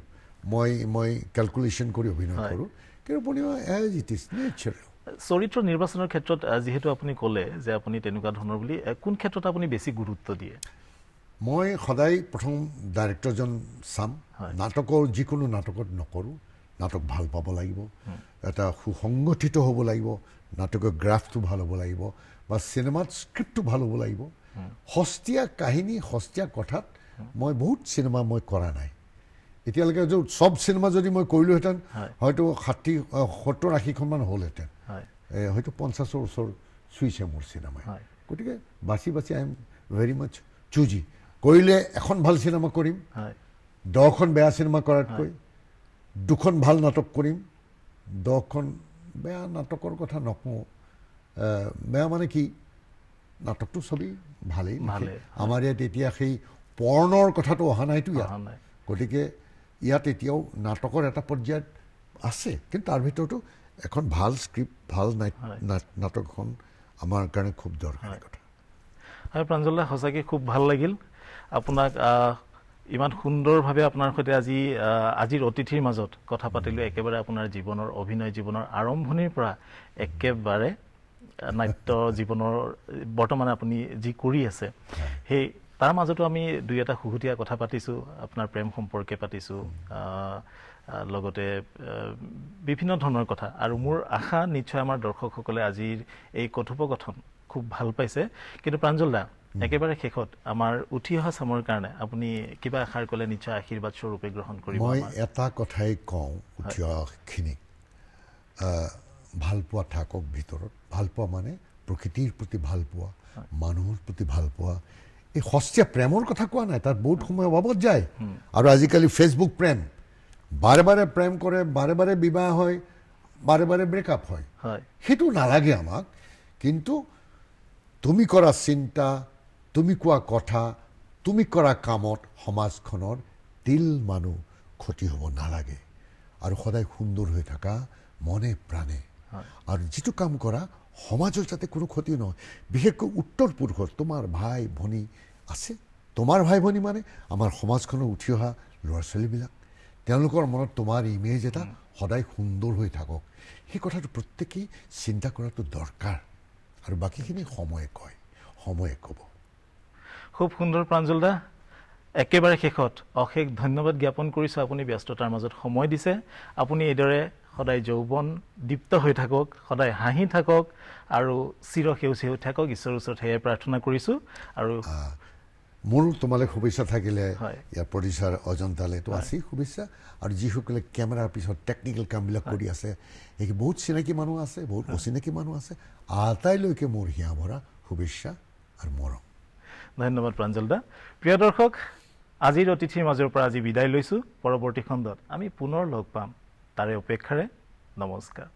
মই কেলকুলেশ্যন কৰি অভিনয় কৰোঁ কিন্তু পূৰ্ণিমা এজ ইট ইজ নেচাৰেল চৰিত্ৰ নিৰ্বাচনৰ ক্ষেত্ৰত যিহেতু আপুনি ক'লে যে আপুনি তেনেকুৱা ধৰণৰ বুলি কোন ক্ষেত্ৰত আপুনি বেছি গুৰুত্ব দিয়ে মই সদায় প্ৰথম ডাইৰেক্টৰজন চাম নাটকৰ যিকোনো নাটকত নকৰোঁ নাটক ভাল পাব লাগিব এটা সুসংগঠিত হ'ব লাগিব নাটকৰ গ্ৰাফটো ভাল হ'ব লাগিব বা চিনেমাত স্ক্ৰিপ্টটো ভাল হ'ব লাগিব সস্তীয়া কাহিনী সস্তীয়া কথাত মই বহুত চিনেমা মই কৰা নাই এতিয়ালৈকে চব চিনেমা যদি মই কৰিলোহেঁতেন হয়তো 70-80খনমান হ'লহেঁতেন হয়তো 50ৰ ওচৰ চুইছে মোৰ চিনেমাই গতিকে বাছি আই এম ভেৰি মাছ চুজি কৰিলে এখন ভাল চিনেমা কৰিম 10খন বেয়া চিনেমা কৰাতকৈ 2খন ভাল নাটক কৰিম 10খন বেয়া নাটকৰ কথা নকওঁ বেয়া মানে কি নাটকটো চবেই ভালেই আমাৰ ইয়াত এতিয়া সেই পৰ্ণৰ কথাটো অহা নাইতো ইয়াত গতিকে ইয়াত এতিয়াও নাটকৰ এটা পৰ্যায়ত আছে কিন্তু তাৰ ভিতৰতো এখন ভাল স্ক্ৰিপ্ট ভাল নাটক এখন আমাৰ কাৰণে খুব দৰকাৰী কথা হয় প্ৰাঞ্জল দা সঁচাকৈ খুব ভাল লাগিল আপোনাক ইমান সুন্দৰভাৱে আপোনাৰ সৈতে আজিৰ অতিথিৰ মাজত কথা পাতিলোঁ একেবাৰে আপোনাৰ জীৱনৰ অভিনয় জীৱনৰ আৰম্ভণিৰ পৰা একেবাৰে নাট্য জীৱনৰ বৰ্তমানে আপুনি যি কৰি আছে সেই তাৰ মাজতো আমি দুই এটা সুহুতীয়া কথা পাতিছোঁ আপোনাৰ প্ৰেম সম্পৰ্কে পাতিছোঁ লগতে বিভিন্ন ধৰণৰ কথা আৰু মোৰ আশা নিশ্চয় আমাৰ দৰ্শকসকলে আজিৰ এই কথোপকথন খুব ভাল পাইছে কিন্তু প্ৰাঞ্জল দা একেবাৰে শেষত আমাৰ উঠি অহা চামৰ কাৰণে আপুনি কিবা আশাৰ ক'লে নিশ্চয় আশীৰ্বাদ স্বৰূপে গ্ৰহণ কৰিব মই এটা কথাই কওঁ উঠি অহাখিনিক ভাল পোৱা থাকক ভিতৰত ভাল পোৱা মানে প্ৰকৃতিৰ প্ৰতি ভাল পোৱা মানুহৰ প্ৰতি ভাল পোৱা এই সস্তীয়া প্ৰেমৰ কথা কোৱা নাই তাত বহুত সময় অভাৱত যায় আৰু আজিকালি ফেচবুক প্ৰেম বাৰে বাৰে প্ৰেম কৰে বাৰে বাৰে বিবাহ হয় বাৰে বাৰে ব্ৰেকআপ হয় সেইটো নালাগে আমাক কিন্তু তুমি কৰা চিন্তা তুমি কোৱা কথা তুমি কৰা কামত সমাজখনৰ তিল মানুহ ক্ষতি হ'ব নালাগে আৰু সদায় সুন্দৰ হৈ থকা মনে প্ৰাণে আৰু যিটো কাম কৰা সমাজৰ যাতে কোনো ক্ষতি নহয় বিশেষকৈ উত্তৰ পুৰুষৰ তোমাৰ ভাই ভনী আছে তোমাৰ ভাই ভনী মানে আমাৰ সমাজখনৰ উঠি অহা ল'ৰা ছোৱালীবিলাক তেওঁলোকৰ মনত তোমাৰ ইমেজ এটা সদায় সুন্দৰ হৈ থাকক সেই কথাটো প্ৰত্যেকেই চিন্তা কৰাটো দৰকাৰ আৰু বাকীখিনি সময়ে কয় সময়ে ক'ব খুব সুন্দৰ প্ৰাঞ্জল দা একেবাৰে শেষত অশেষ ধন্যবাদ জ্ঞাপন কৰিছোঁ আপুনি ব্যস্ততাৰ মাজত সময় দিছে আপুনি এইদৰে সদায় যৌৱন দীপ্ত হৈ থাকক সদায় হাঁহি থাকক আৰু চিৰসেউজী হৈ থাকক ঈশ্বৰৰ ওচৰত সেয়াই প্ৰাৰ্থনা কৰিছোঁ আৰু মোৰো তোমালৈ শুভেচ্ছা থাকিলে ইয়াৰ প্ৰডিউচাৰ অজন্তালেতো আছেই শুভেচ্ছা আৰু যিসকলে কেমেৰাৰ পিছত টেকনিকেল কামবিলাক কৰি আছে সেই বহুত চিনাকি মানুহ আছে বহুত অচিনাকি মানুহ আছে আটাইলৈকে মোৰ হিয়া ভৰা শুভেচ্ছা আৰু মৰম ধন্যবাদ প্ৰাঞ্জল দা প্ৰিয় দৰ্শক আজিৰ অতিথিৰ মাজৰ পৰা আজি বিদায় লৈছোঁ পৰৱৰ্তী খণ্ডত আমি পুনৰ লগ পাম তাৰে অপেক্ষাৰে নমস্কাৰ